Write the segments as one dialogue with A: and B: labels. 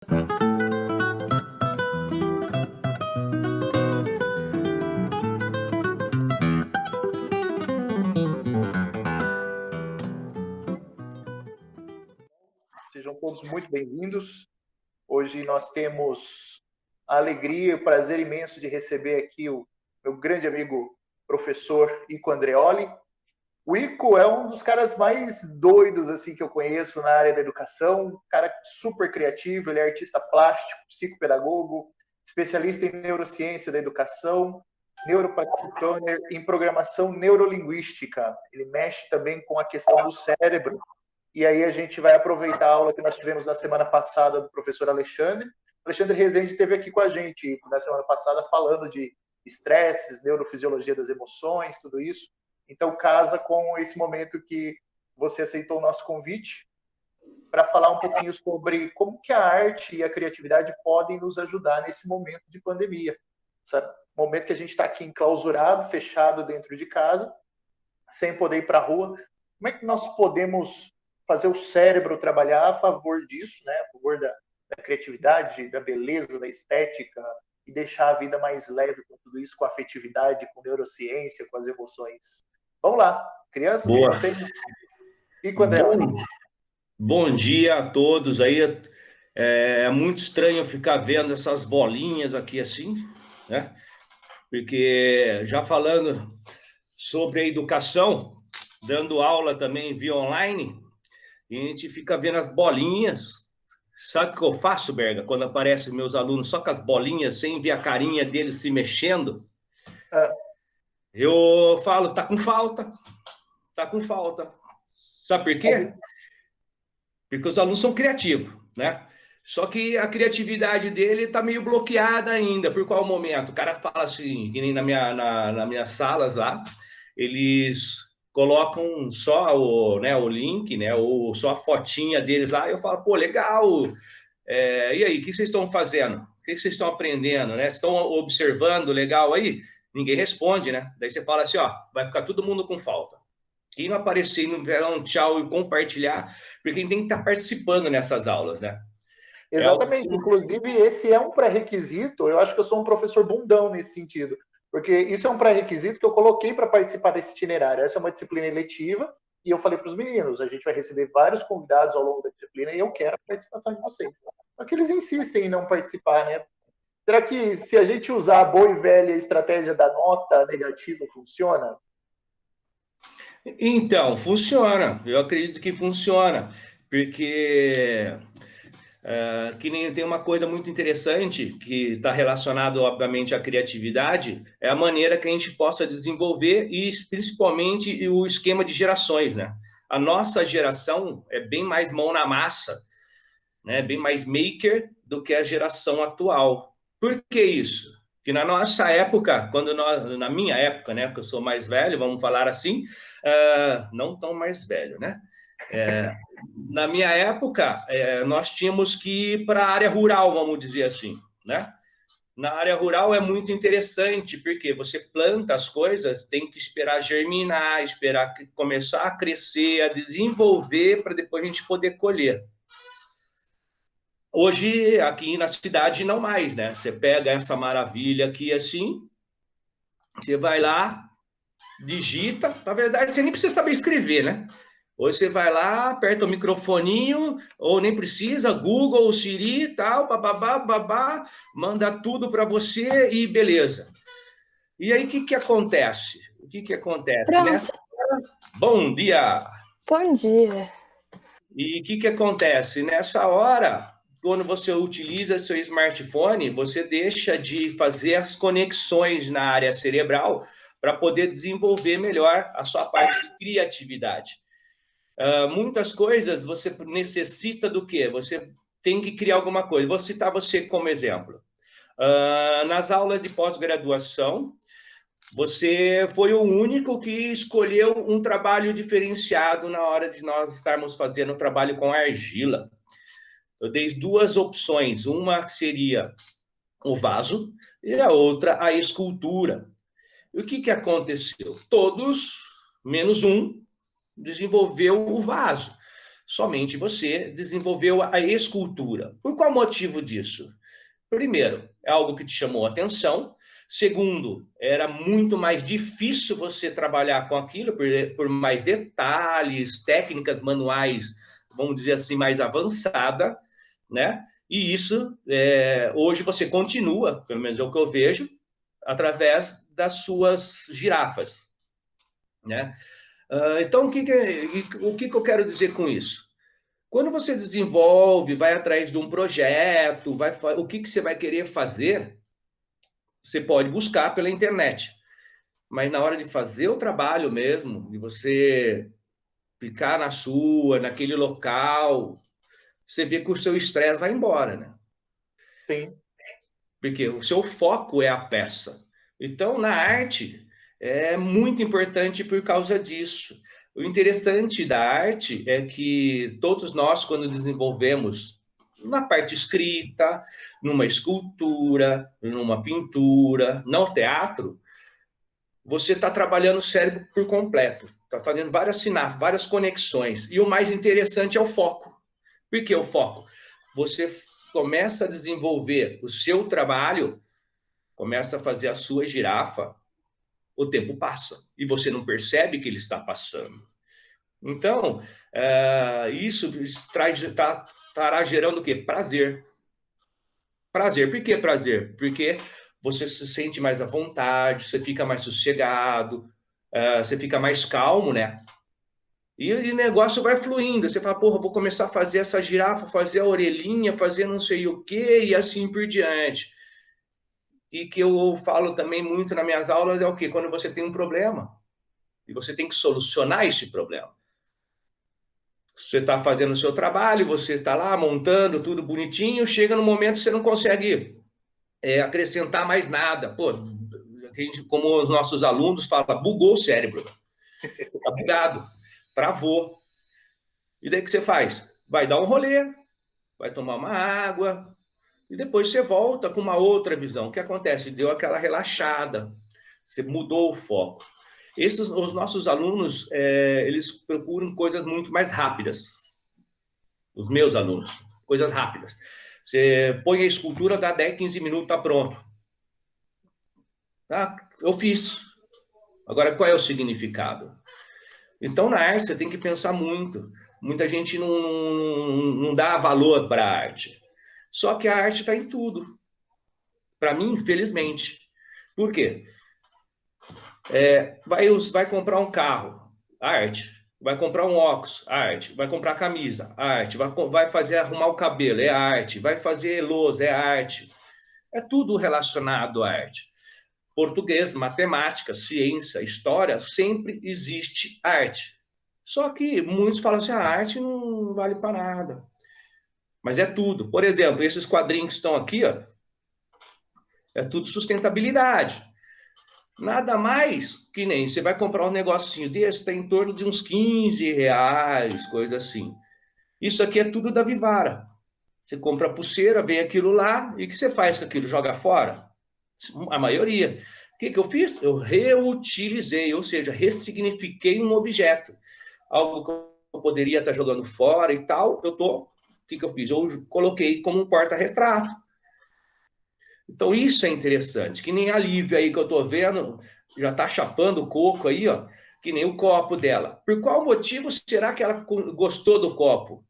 A: Sejam todos muito bem-vindos. Hoje nós temos a alegria e o prazer imenso de receber aqui o meu grande amigo, professor Ico Andreoli. O Ico é um dos caras mais doidos assim que eu conheço na área da educação, um cara super criativo, ele é artista plástico, psicopedagogo, especialista em neurociência da educação, neuropractitioner em programação neurolinguística. Ele mexe também com a questão do cérebro. E aí a gente vai aproveitar a aula que nós tivemos na semana passada do professor Alexandre. Alexandre Rezende esteve aqui com a gente na semana passada falando de estresses, neurofisiologia das emoções, tudo isso. Então, casa com esse momento que você aceitou o nosso convite para falar um pouquinho sobre como que a arte e a criatividade podem nos ajudar nesse momento de pandemia. Esse momento que a gente está aqui enclausurado, fechado dentro de casa, sem poder ir para a rua. Como é que nós podemos fazer o cérebro trabalhar a favor disso, né? A favor da criatividade, da beleza, da estética, e deixar a vida mais leve com tudo isso, com a afetividade, com neurociência, com as emoções. Vamos lá, crianças,
B: Boa.
A: vocês. Ico Andreoli.
B: Bom dia a todos aí. É muito estranho ficar vendo essas bolinhas aqui assim, né? Porque já falando sobre a educação, dando aula também via online, a gente fica vendo as bolinhas. Sabe o que eu faço, Berga, quando aparecem meus alunos só com as bolinhas, sem ver a carinha deles se mexendo? Eu falo, tá com falta. Tá com falta. Sabe por quê? Porque os alunos são criativos, né? Só que a criatividade dele tá meio bloqueada ainda. Por qual momento? O cara fala assim, que nem nas minhas salas lá, eles colocam só o link, né? Ou só a fotinha deles lá. Eu falo, pô, legal. E aí, o que vocês estão fazendo? O que vocês estão aprendendo, né? Estão observando legal aí? Ninguém responde, né? Daí você fala assim, ó, vai ficar todo mundo com falta. Quem não aparecer, não vier um tchau e compartilhar, porque quem tem que estar participando nessas aulas, né?
A: Exatamente. Inclusive, esse é um pré-requisito. Eu acho que eu sou um professor bundão nesse sentido, porque isso é um pré-requisito que eu coloquei para participar desse itinerário. Essa é uma disciplina eletiva e eu falei para os meninos, a gente vai receber vários convidados ao longo da disciplina e eu quero a participação de vocês. Mas que eles insistem em não participar, né? Será que se a gente usar a boa e velha estratégia da nota negativa funciona?
B: Então, funciona. Eu acredito que funciona, porque que nem tem uma coisa muito interessante que está relacionado, obviamente, à criatividade, é a maneira que a gente possa desenvolver e, principalmente, o esquema de gerações, né? A nossa geração é bem mais mão na massa, né? Bem mais maker do que a geração atual. Por que isso? Que na nossa época, na minha época, né, que eu sou mais velho, vamos falar assim, não tão mais velho, né? Na minha época, nós tínhamos que ir para a área rural, vamos dizer assim, né? Na área rural é muito interessante, porque você planta as coisas, tem que esperar germinar, esperar começar a crescer, a desenvolver, para depois a gente poder colher. Hoje, aqui na cidade, não mais, né? Você pega essa maravilha aqui assim, você vai lá, digita, na verdade, você nem precisa saber escrever, né? Hoje você vai lá, aperta o microfoninho, ou nem precisa, Google, Siri e tal, bababá, babá, manda tudo para você e beleza. E aí, o que acontece? O que acontece?
C: Pronto.
B: Bom dia!
C: Bom dia!
B: E o que acontece? Nessa hora, quando você utiliza seu smartphone, você deixa de fazer as conexões na área cerebral para poder desenvolver melhor a sua parte de criatividade. Muitas coisas você necessita do quê? Você tem que criar alguma coisa. Vou citar você como exemplo. Nas aulas de pós-graduação, você foi o único que escolheu um trabalho diferenciado na hora de nós estarmos fazendo o trabalho com argila. Eu dei duas opções. Uma seria o vaso e a outra a escultura. E o que aconteceu? Todos, menos um, desenvolveu o vaso. somente você desenvolveu a escultura. Por qual motivo disso? Primeiro, é algo que te chamou a atenção. Segundo, era muito mais difícil você trabalhar com aquilo por mais detalhes, técnicas manuais, vamos dizer assim, mais avançada, né? E isso, hoje você continua, pelo menos é o que eu vejo, através das suas girafas, né? Então, o que eu quero dizer com isso? Quando você desenvolve, vai atrás de um projeto, o que você vai querer fazer, você pode buscar pela internet. Mas na hora de fazer o trabalho mesmo, de você ficar na sua, naquele local, você vê que o seu estresse vai embora, né?
A: Sim.
B: Porque o seu foco é a peça. Então, na arte, é muito importante por causa disso. O interessante da arte é que todos nós, quando desenvolvemos na parte escrita, numa escultura, numa pintura, no teatro, você está trabalhando o cérebro por completo, está fazendo várias sinapses, várias conexões. E o mais interessante é o foco. Por que o foco? Você começa a desenvolver o seu trabalho, começa a fazer a sua girafa, o tempo passa e você não percebe que ele está passando. Então, isso estará gerando o quê? Prazer. Prazer. Por que prazer? Porque você se sente mais à vontade, você fica mais sossegado, você fica mais calmo, né? E o negócio vai fluindo. Você fala, porra, vou começar a fazer essa girafa, fazer a orelhinha, fazer não sei o quê, e assim por diante. E que eu falo também muito nas minhas aulas é o quê? Quando você tem um problema, e você tem que solucionar esse problema. Você está fazendo o seu trabalho, você está lá montando tudo bonitinho, chega no momento que você não consegue acrescentar mais nada. Pô, como os nossos alunos falam, bugou o cérebro. Tá bugado, travou. E daí o que você faz? Vai dar um rolê, vai tomar uma água, e depois você volta com uma outra visão. O que acontece? Deu aquela relaxada, você mudou o foco. Os nossos alunos, eles procuram coisas muito mais rápidas. Os meus alunos, coisas rápidas. Você põe a escultura, dá 10, 15 minutos, tá pronto. Ah, eu fiz. Agora, qual é o significado? Então, na arte, você tem que pensar muito. Muita gente não dá valor para a arte. Só que a arte está em tudo. Para mim, infelizmente. Por quê? Vai comprar um carro, arte. Vai comprar um óculos, arte. Vai comprar camisa, arte. Vai fazer arrumar o cabelo, é arte. Vai fazer lousa, é arte. É tudo relacionado à arte. Português, matemática, ciência, história, sempre existe arte. Só que muitos falam assim, a arte não vale para nada. Mas é tudo. Por exemplo, esses quadrinhos que estão aqui, ó, é tudo sustentabilidade. Nada mais que nem você vai comprar um negocinho desse, está em torno de uns 15 reais, coisa assim. Isso aqui é tudo da Vivara. Você compra a pulseira, vem aquilo lá, e o que você faz com aquilo? Joga fora? A maioria. O que eu fiz? Eu reutilizei, ou seja, ressignifiquei um objeto. Algo que eu poderia estar jogando fora e tal, o que eu fiz? Eu coloquei como um porta-retrato. Então, isso é interessante, que nem a Lívia aí que eu tô vendo, já tá chapando o coco aí, ó, que nem o copo dela. Por qual motivo será que ela gostou do copo?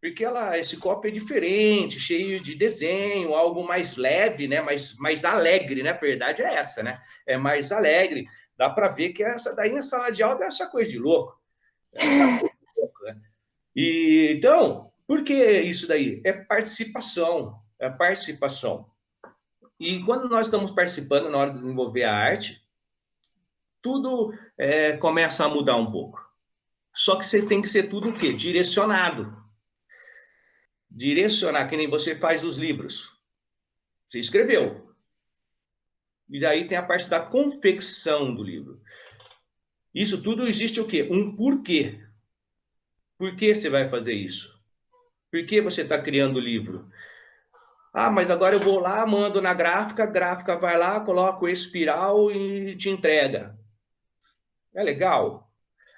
B: Porque esse copo é diferente, cheio de desenho, algo mais leve, né? Mais alegre, né? A verdade é essa, né? É mais alegre. Dá para ver que essa daí na sala de aula é essa coisa de louco. Essa coisa de louco, né? E, então, por que isso daí? É participação. É participação. E quando nós estamos participando na hora de desenvolver a arte, tudo começa a mudar um pouco. Só que você tem que ser tudo o quê? Direcionado. Direcionar, que nem você faz os livros. Você escreveu. E daí tem a parte da confecção do livro. Isso tudo existe o quê? Um porquê. Por que você vai fazer isso? Por que você está criando o livro? Ah, mas agora eu vou lá, mando na gráfica, a gráfica vai lá, coloca o espiral e te entrega. É legal?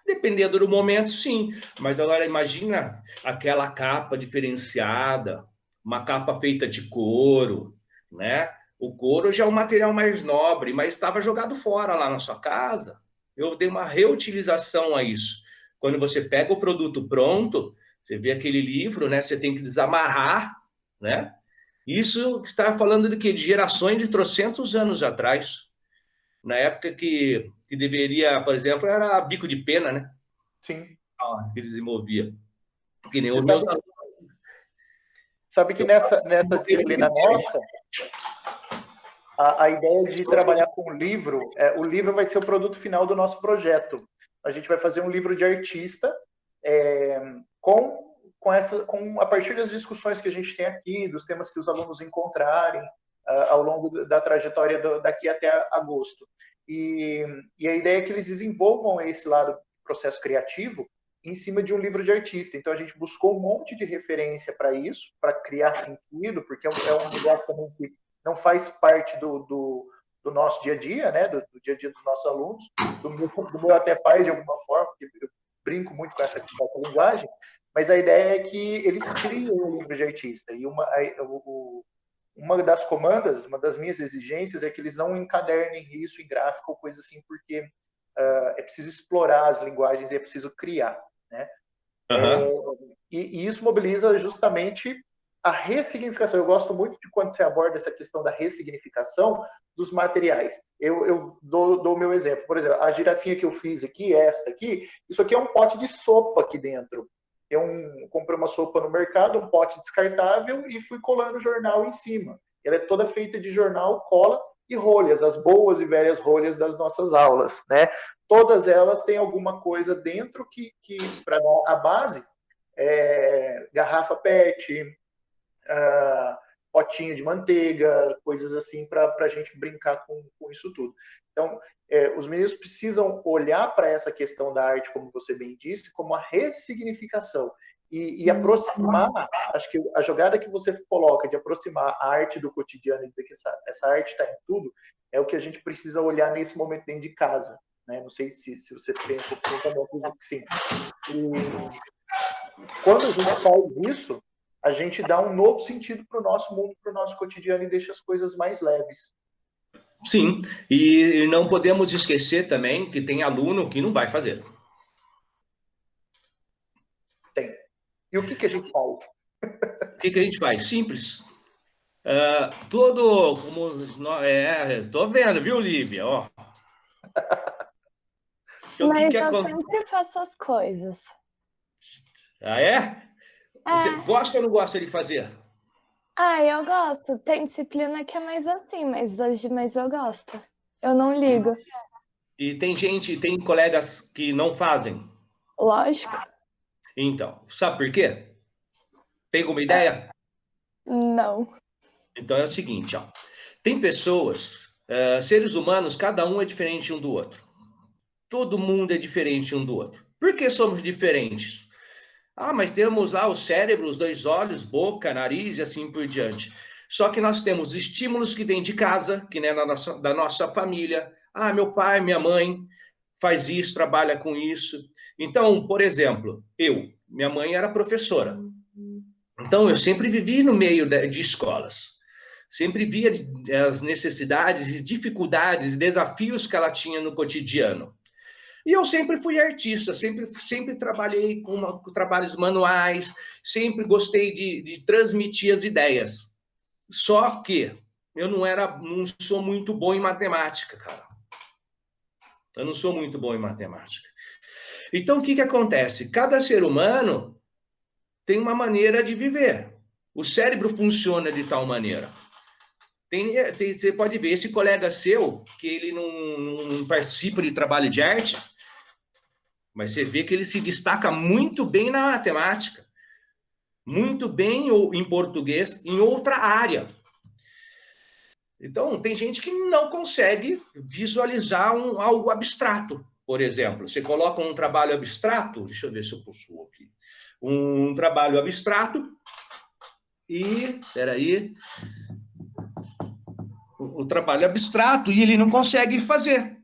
B: Dependendo do momento, sim. Mas agora imagina aquela capa diferenciada, uma capa feita de couro, né? O couro já é um material mais nobre, mas estava jogado fora lá na sua casa. Eu dei uma reutilização a isso. Quando você pega o produto pronto, você vê aquele livro, né? Você tem que desamarrar, né? Isso está falando de quê? De gerações de trocentos anos atrás. Na época que deveria, por exemplo, era bico de pena, né?
A: Sim.
B: Que desenvolvia. Que nem
A: Você
B: os meus
A: sabe que nessa disciplina nossa, a ideia de trabalhar com o livro vai ser o produto final do nosso projeto. A gente vai fazer um livro de artista é, a partir das discussões que a gente tem aqui, dos temas que os alunos encontrarem ao longo da trajetória daqui até agosto. E a ideia é que eles desenvolvam esse lado do processo criativo em cima de um livro de artista. Então a gente buscou um monte de referência para isso, para criar sentido, porque é um negócio também que não faz parte do nosso dia a dia, né? Do dia a dia dos nossos alunos, do meu até faz de alguma forma, porque eu brinco muito com essa linguagem, mas a ideia é que eles criem um livro de artista. E uma das comandas, uma das minhas exigências é que eles não encadernem isso em gráfico ou coisa assim, porque é preciso explorar as linguagens e é preciso criar, né? E isso mobiliza justamente a ressignificação. Eu gosto muito de quando você aborda essa questão da ressignificação dos materiais. Eu dou o meu exemplo. Por exemplo, a girafinha que eu fiz aqui, esta aqui, isso aqui é um pote de sopa aqui dentro. Eu comprei uma sopa no mercado, um pote descartável, e fui colando jornal em cima. Ela é toda feita de jornal, cola e rolhas, as boas e velhas rolhas das nossas aulas, né? Todas elas têm alguma coisa dentro que para dar a base, garrafa PET, potinho de manteiga, coisas assim, para a gente brincar com isso tudo. Então, os meninos precisam olhar para essa questão da arte, como você bem disse, como a ressignificação. E aproximar, acho que a jogada que você coloca de aproximar a arte do cotidiano e dizer que essa arte está em tudo, é o que a gente precisa olhar nesse momento dentro de casa. Né? Não sei se você pensa também, sim. E quando a gente faz isso, a gente dá um novo sentido para o nosso mundo, para o nosso cotidiano e deixa as coisas mais leves.
B: Sim, e não podemos esquecer também que tem aluno que não vai fazer.
A: Tem. E o que a gente faz?
B: O que a gente faz? Simples. Todo como estou vendo, viu, Lívia? Ó.
C: Então, mas eu sempre faço as coisas.
B: Ah, é? Você gosta ou não gosta de fazer?
C: Eu gosto. Tem disciplina que é mais assim, mas eu gosto. Eu não ligo.
B: E tem colegas que não fazem?
C: Lógico.
B: Então, sabe por quê? Tem alguma ideia?
C: Não.
B: Então é o seguinte, ó. Tem pessoas, seres humanos, cada um é diferente um do outro. Todo mundo é diferente um do outro. Por que somos diferentes? Mas temos lá o cérebro, os dois olhos, boca, nariz e assim por diante. Só que nós temos estímulos que vêm de casa, que é da nossa família. Meu pai, minha mãe faz isso, trabalha com isso. Então, por exemplo, minha mãe era professora. Então, eu sempre vivi no meio de escolas. Sempre via as necessidades e dificuldades, desafios que ela tinha no cotidiano. E eu sempre fui artista, sempre trabalhei com trabalhos manuais, sempre gostei de transmitir as ideias. Só que eu não sou muito bom em matemática, cara. Eu não sou muito bom em matemática. Então, o que acontece? Cada ser humano tem uma maneira de viver. O cérebro funciona de tal maneira. Você pode ver, esse colega seu, que ele não participa de trabalho de arte, mas você vê que ele se destaca muito bem na matemática, muito bem em português, em outra área. Então, tem gente que não consegue visualizar algo abstrato, por exemplo. Você coloca um trabalho abstrato, deixa eu ver se eu possuo aqui, um trabalho abstrato e, peraí, o trabalho abstrato e ele não consegue fazer,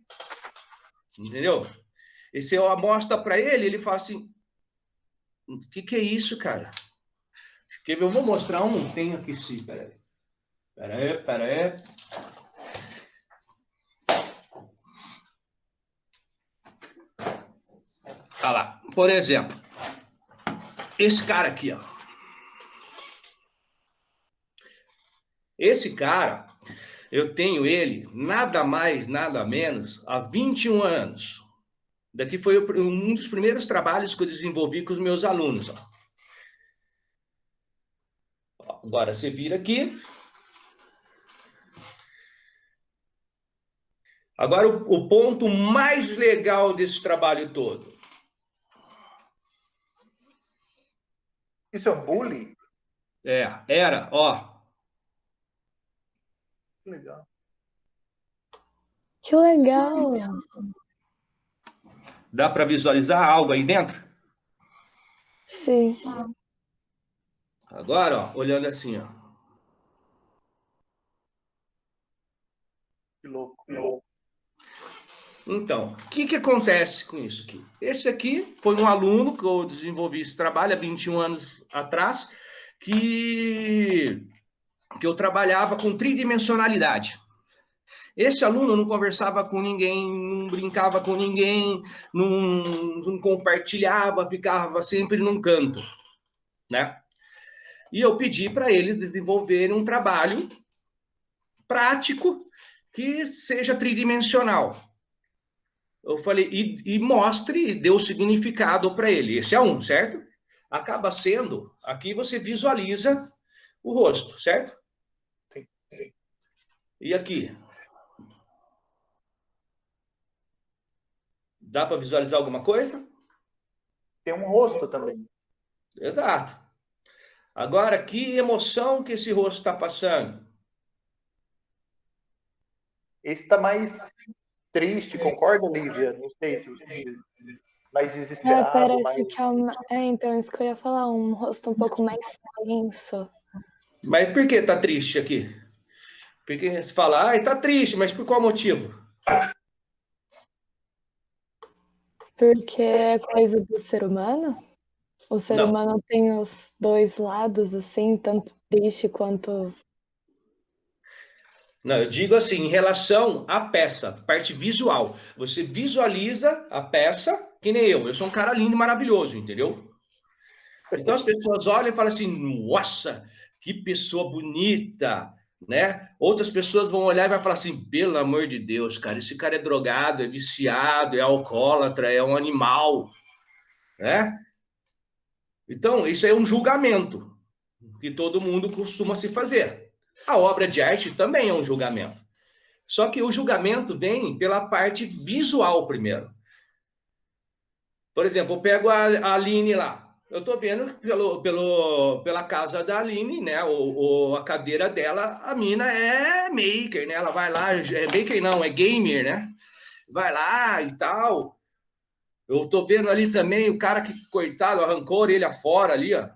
B: entendeu? E se eu mostro para ele, ele fala assim, o que é isso, cara? Eu vou mostrar um, tenho aqui sim, peraí. Peraí. Olha lá, por exemplo, esse cara aqui, ó. Esse cara, eu tenho ele nada mais, nada menos, há 21 anos. Daqui foi um dos primeiros trabalhos que eu desenvolvi com os meus alunos. Ó. Agora você vira aqui. Agora o ponto mais legal desse trabalho todo.
A: Isso é um bullying?
B: Era, ó.
A: Que legal.
C: Que legal.
B: Dá para visualizar algo aí dentro?
C: Sim.
B: Agora, ó, olhando assim, ó.
A: Que louco.
B: Então, o que acontece com isso aqui? Esse aqui foi um aluno que eu desenvolvi esse trabalho há 21 anos atrás, que eu trabalhava com tridimensionalidade. Esse aluno não conversava com ninguém, não brincava com ninguém, não compartilhava, ficava sempre num canto, né? E eu pedi para eles desenvolverem um trabalho prático que seja tridimensional. Eu falei, e mostre, deu significado para ele. Esse é um, certo? Acaba sendo, aqui você visualiza o rosto, certo?
A: Sim.
B: E aqui? Dá para visualizar alguma coisa?
A: Tem um rosto também.
B: Exato. Agora, que emoção que esse rosto está passando?
A: Esse está mais triste, concorda, Lívia? Não sei se mais desesperado,
C: Parece
A: mais...
C: que é uma... então, isso que eu ia falar, um rosto um pouco mais tenso.
B: Mas por que tá triste aqui? Porque você fala, tá triste, mas por qual motivo?
C: Porque é coisa do ser humano? O ser
B: Não.
C: humano tem os dois lados, assim, tanto triste quanto...
B: Não, eu digo assim, em relação à peça, parte visual. Você visualiza a peça, que nem eu. Eu sou um cara lindo e maravilhoso, entendeu? Então as pessoas olham e falam assim, nossa, que pessoa bonita, né? Outras pessoas vão olhar e vão falar assim, pelo amor de Deus, cara, esse cara é drogado, é viciado, é alcoólatra, é um animal, né? Então, isso é um julgamento que todo mundo costuma se fazer. A obra de arte também é um julgamento. Só que o julgamento vem pela parte visual primeiro. Por exemplo, eu pego a Aline lá. Eu estou vendo pela casa da Aline, né? A cadeira dela, a mina é maker, né? Ela vai lá, é maker não, é gamer, né? Vai lá e tal. Eu estou vendo ali também o cara que, coitado, arrancou a orelha fora ali, ó.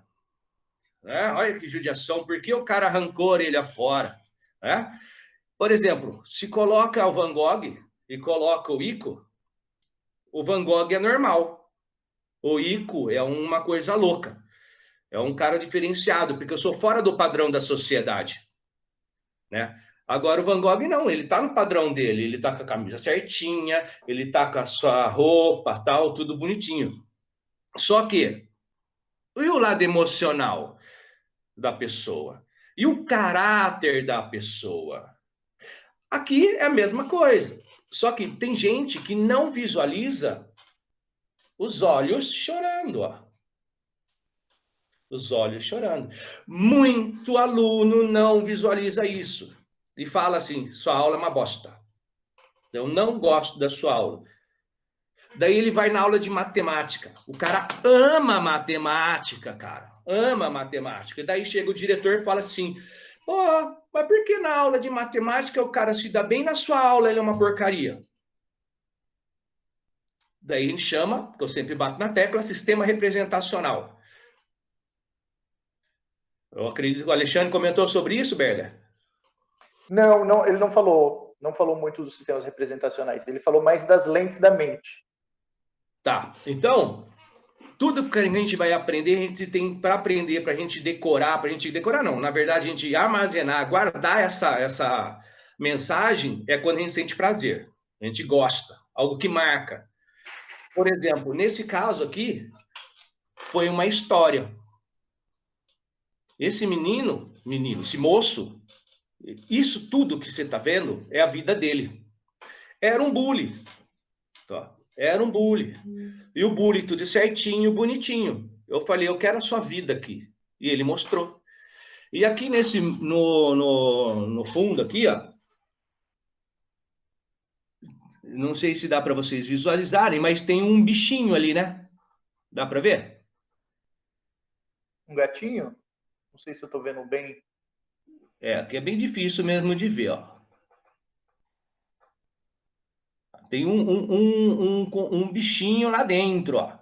B: Né? Olha que judiação, por que o cara arrancou a orelha fora? Né? Por exemplo, se coloca o Van Gogh e coloca o Ico, o Van Gogh é normal. O Ico é uma coisa louca. É um cara diferenciado, porque eu sou fora do padrão da sociedade. Né? Agora o Van Gogh não, ele tá no padrão dele, ele tá com a camisa certinha, ele tá com a sua roupa, tal, tudo bonitinho. Só que, e o lado emocional da pessoa? E o caráter da pessoa? Aqui é a mesma coisa. Só que tem gente que não visualiza os olhos chorando, ó. Os olhos chorando. Muito aluno não visualiza isso. E fala assim, sua aula é uma bosta. Eu não gosto da sua aula. Daí ele vai na aula de matemática. O cara ama matemática, cara. Ama matemática. E daí chega o diretor e fala assim, pô, mas por que na aula de matemática o cara se dá bem, na sua aula ele é uma porcaria? Daí a gente chama, que eu sempre bato na tecla, sistema representacional. Eu acredito que o Alexandre comentou sobre isso, Berga?
A: Não, ele não falou muito dos sistemas representacionais. Ele falou mais das lentes da mente.
B: Tá, então, tudo que a gente vai aprender, a gente tem para aprender, para a gente decorar não, na verdade, a gente armazenar, guardar essa mensagem é quando a gente sente prazer, a gente gosta, algo que marca. Por exemplo, nesse caso aqui, foi uma história. Esse esse moço, isso tudo que você está vendo é a vida dele. Era um bully. Tá? Era um bully. E o bully tudo certinho, bonitinho. Eu falei, eu quero a sua vida aqui. E ele mostrou. E aqui no fundo aqui, ó, não sei se dá para vocês visualizarem, mas tem um bichinho ali, né? Dá para ver?
A: Um gatinho? Não sei se eu estou vendo bem.
B: É, aqui é bem difícil mesmo de ver, ó. Tem um bichinho lá dentro, ó.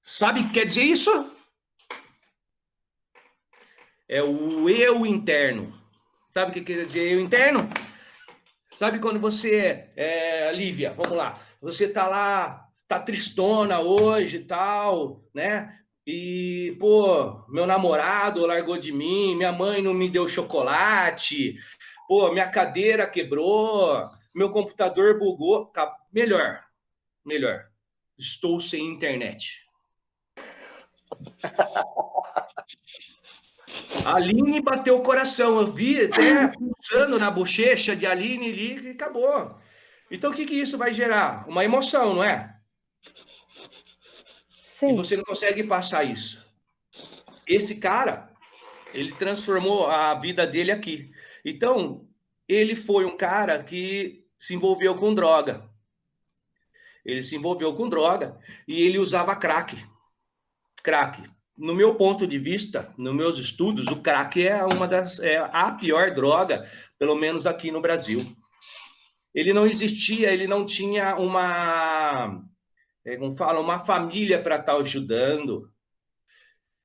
B: Sabe o que quer dizer isso? É o eu interno. Sabe o que quer dizer eu interno? Sabe quando você, Lívia, vamos lá, você tá lá, tá tristona hoje e tal, né? E, pô, meu namorado largou de mim, minha mãe não me deu chocolate, pô, minha cadeira quebrou, meu computador bugou. Melhor. Estou sem internet. A Aline bateu o coração, eu vi até pulsando na bochecha de Aline ali e acabou. Então, o que isso vai gerar? Uma emoção, não é?
C: Sim.
B: E você não consegue passar isso. Esse cara, ele transformou a vida dele aqui. Então, ele foi um cara que se envolveu com droga. Ele se envolveu com droga e ele usava crack. Crack. No meu ponto de vista, nos meus estudos, o crack é a pior droga, pelo menos aqui no Brasil. Ele não existia, ele não tinha como fala, uma família para estar ajudando.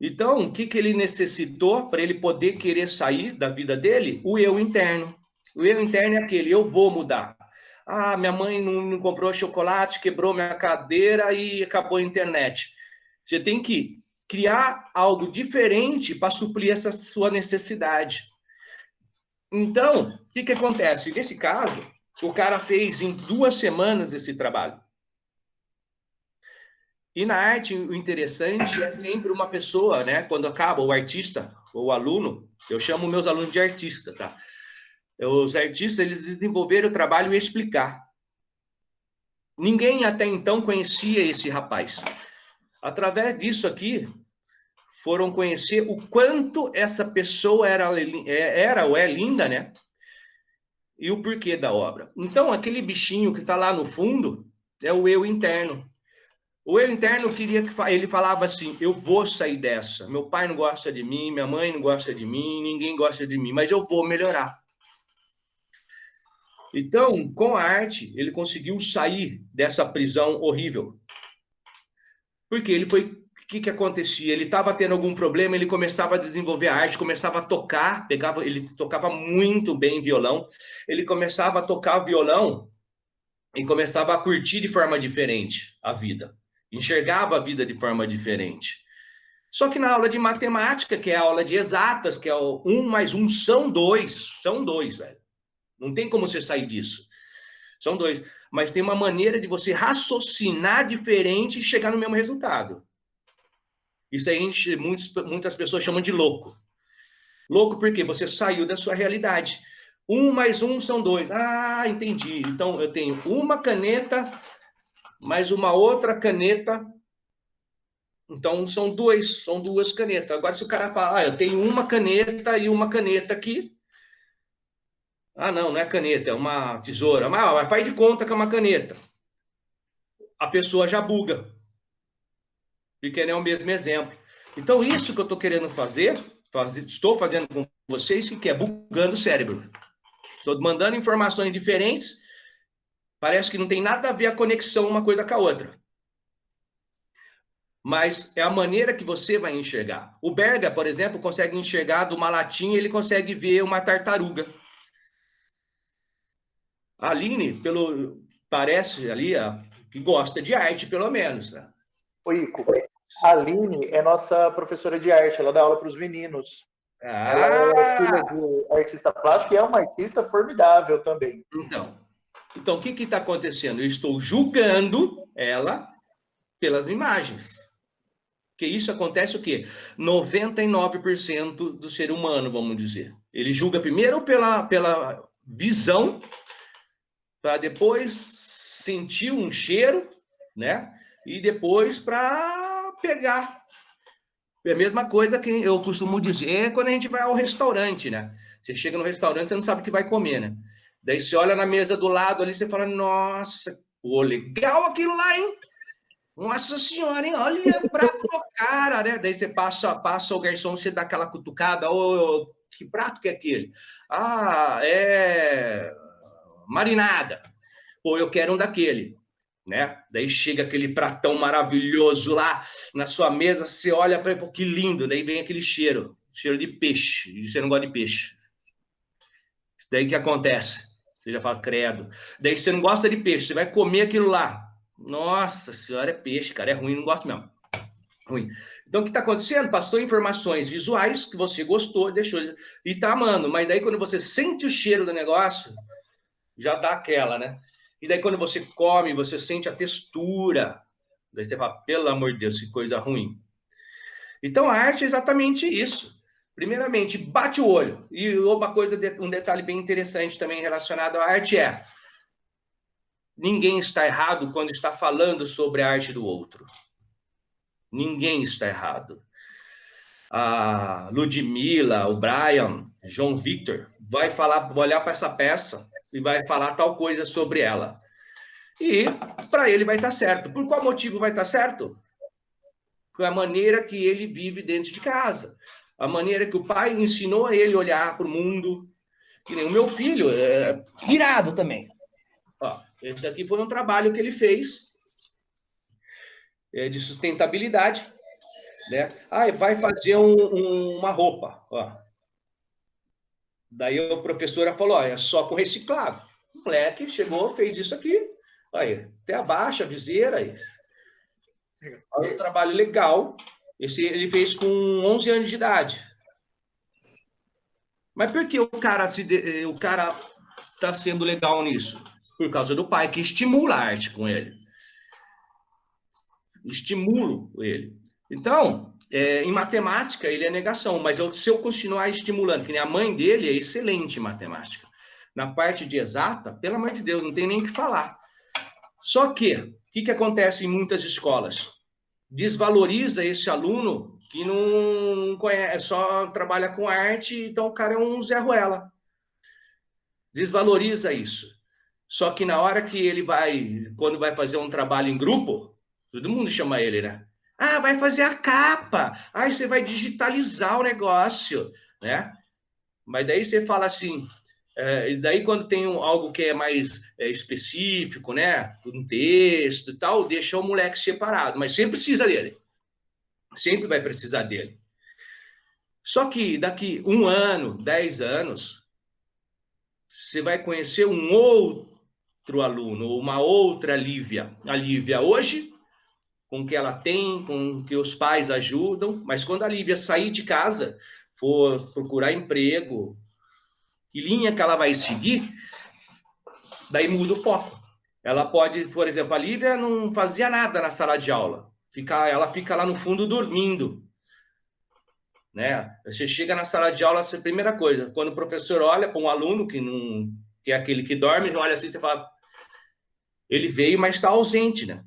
B: Então, o que ele necessitou para ele poder querer sair da vida dele? O eu interno. O eu interno é aquele, eu vou mudar. Ah, minha mãe não comprou chocolate, quebrou minha cadeira e acabou a internet. Você tem que criar algo diferente para suprir essa sua necessidade. Então, o que acontece? Nesse caso, o cara fez em 2 semanas esse trabalho. E na arte, o interessante é sempre uma pessoa, né? Quando acaba, o artista, ou o aluno, eu chamo meus alunos de artista, tá? Os artistas, eles desenvolveram o trabalho e explicar. Ninguém até então conhecia esse rapaz. Através disso aqui, foram conhecer o quanto essa pessoa era ou é linda, né? E o porquê da obra. Então, aquele bichinho que está lá no fundo é o eu interno. O eu interno queria que ele falava assim, eu vou sair dessa. Meu pai não gosta de mim, minha mãe não gosta de mim, ninguém gosta de mim, mas eu vou melhorar. Então, com a arte, ele conseguiu sair dessa prisão horrível. Porque ele foi... O que acontecia? Ele estava tendo algum problema, ele começava a desenvolver a arte, começava a tocar, ele tocava muito bem violão, ele começava a tocar violão e começava a curtir de forma diferente a vida. Enxergava a vida de forma diferente. Só que na aula de matemática, que é a aula de exatas, que é o 1 mais 1 são 2. São 2, velho. Não tem como você sair disso. São 2. Mas tem uma maneira de você raciocinar diferente e chegar no mesmo resultado. Isso aí muitas pessoas chamam de louco. Louco porque você saiu da sua realidade. 1 mais 1 são 2. Ah, entendi. Então, eu tenho uma caneta mais uma outra caneta. Então, são duas canetas. Agora, se o cara fala, eu tenho uma caneta e uma caneta aqui. Ah, não é caneta, é uma tesoura. Mas faz de conta que é uma caneta. A pessoa já buga. Porque não é o mesmo exemplo. Então, isso que eu estou querendo estou fazendo com vocês, que é bugando o cérebro. Estou mandando informações diferentes, parece que não tem nada a ver a conexão uma coisa com a outra. Mas é a maneira que você vai enxergar. O Berga, por exemplo, consegue enxergar de uma latinha, ele consegue ver uma tartaruga. A Aline, parece ali, que gosta de arte, pelo menos, né?
A: Ô, Ico, a Aline é nossa professora de arte, ela dá aula para os meninos. Ela é filha
B: Ah!
A: de artista plástico e é uma artista formidável também.
B: Então o que está acontecendo? Eu estou julgando ela pelas imagens. Que isso acontece o quê? 99% do ser humano, vamos dizer. Ele julga primeiro pela visão, para depois sentir um cheiro, né? E depois para pegar. É a mesma coisa que eu costumo dizer quando a gente vai ao restaurante, né? Você chega no restaurante, você não sabe o que vai comer, né? Daí você olha na mesa do lado ali, você fala, nossa, pô, legal aquilo lá, hein? Nossa senhora, hein? Olha, prato no cara, né? Daí você passa o garçom, você dá aquela cutucada, ô, que prato que é aquele? Ah, é marinada. Pô, eu quero um daquele, né? Daí chega aquele pratão maravilhoso lá na sua mesa, você olha para ele, pô, que lindo, daí vem aquele cheiro de peixe, e você não gosta de peixe. Daí o que acontece? Você já fala, credo. Daí você não gosta de peixe, você vai comer aquilo lá. Nossa senhora, é peixe, cara, é ruim, não gosto mesmo. Ruim. Então, o que está acontecendo? Passou informações visuais que você gostou, deixou e está amando, mas daí quando você sente o cheiro do negócio, já dá aquela, né? E daí quando você come, você sente a textura, daí você fala, pelo amor de Deus, que coisa ruim. Então, a arte é exatamente isso. Primeiramente, bate o olho. E uma coisa, um detalhe bem interessante também relacionado à arte é: ninguém está errado quando está falando sobre a arte do outro. Ninguém está errado. A Ludmilla, o Brian, João Victor, vai olhar para essa peça e vai falar tal coisa sobre ela. E para ele vai estar certo. Por qual motivo vai estar certo? Por a maneira que ele vive dentro de casa. A maneira que o pai ensinou ele a olhar para o mundo. Que nem o meu filho, irado também. Ó, esse aqui foi um trabalho que ele fez de sustentabilidade, né? Ah, vai fazer uma roupa, ó. Daí a professora falou, ó, é só com reciclável. O moleque chegou, fez isso aqui, aí, até abaixa a viseira, aí. Olha um trabalho legal, ele fez com 11 anos de idade. Mas por que o cara está sendo legal nisso? Por causa do pai que estimula a arte com ele. Estimulo ele. Então, em matemática, ele é negação, mas se eu continuar estimulando, que nem a mãe dele é excelente em matemática. Na parte de exata, pelo amor de Deus, não tem nem o que falar. Só que, o que acontece em muitas escolas? Desvaloriza esse aluno que não conhece, só trabalha com arte, então o cara é um Zé Ruela. Desvaloriza isso. Só que na hora que ele quando vai fazer um trabalho em grupo, todo mundo chama ele, né? Ah, vai fazer a capa. Ah, você vai digitalizar o negócio, né? Mas daí você fala assim, daí quando tem algo que é mais específico, né? Um texto e tal, deixa o moleque separado. Mas sempre precisa dele. Sempre vai precisar dele. Só que daqui 1 ano, 10 anos, você vai conhecer um outro aluno, uma outra Lívia. A Lívia hoje, com o que ela tem, com o que os pais ajudam, mas quando a Lívia sair de casa, for procurar emprego, que linha que ela vai seguir, daí muda o foco. Ela pode, por exemplo, a Lívia não fazia nada na sala de aula, ela fica lá no fundo dormindo. Né? Você chega na sala de aula, essa é a primeira coisa, quando o professor olha para um aluno que é aquele que dorme, olha assim, você fala, ele veio, mas está ausente, né?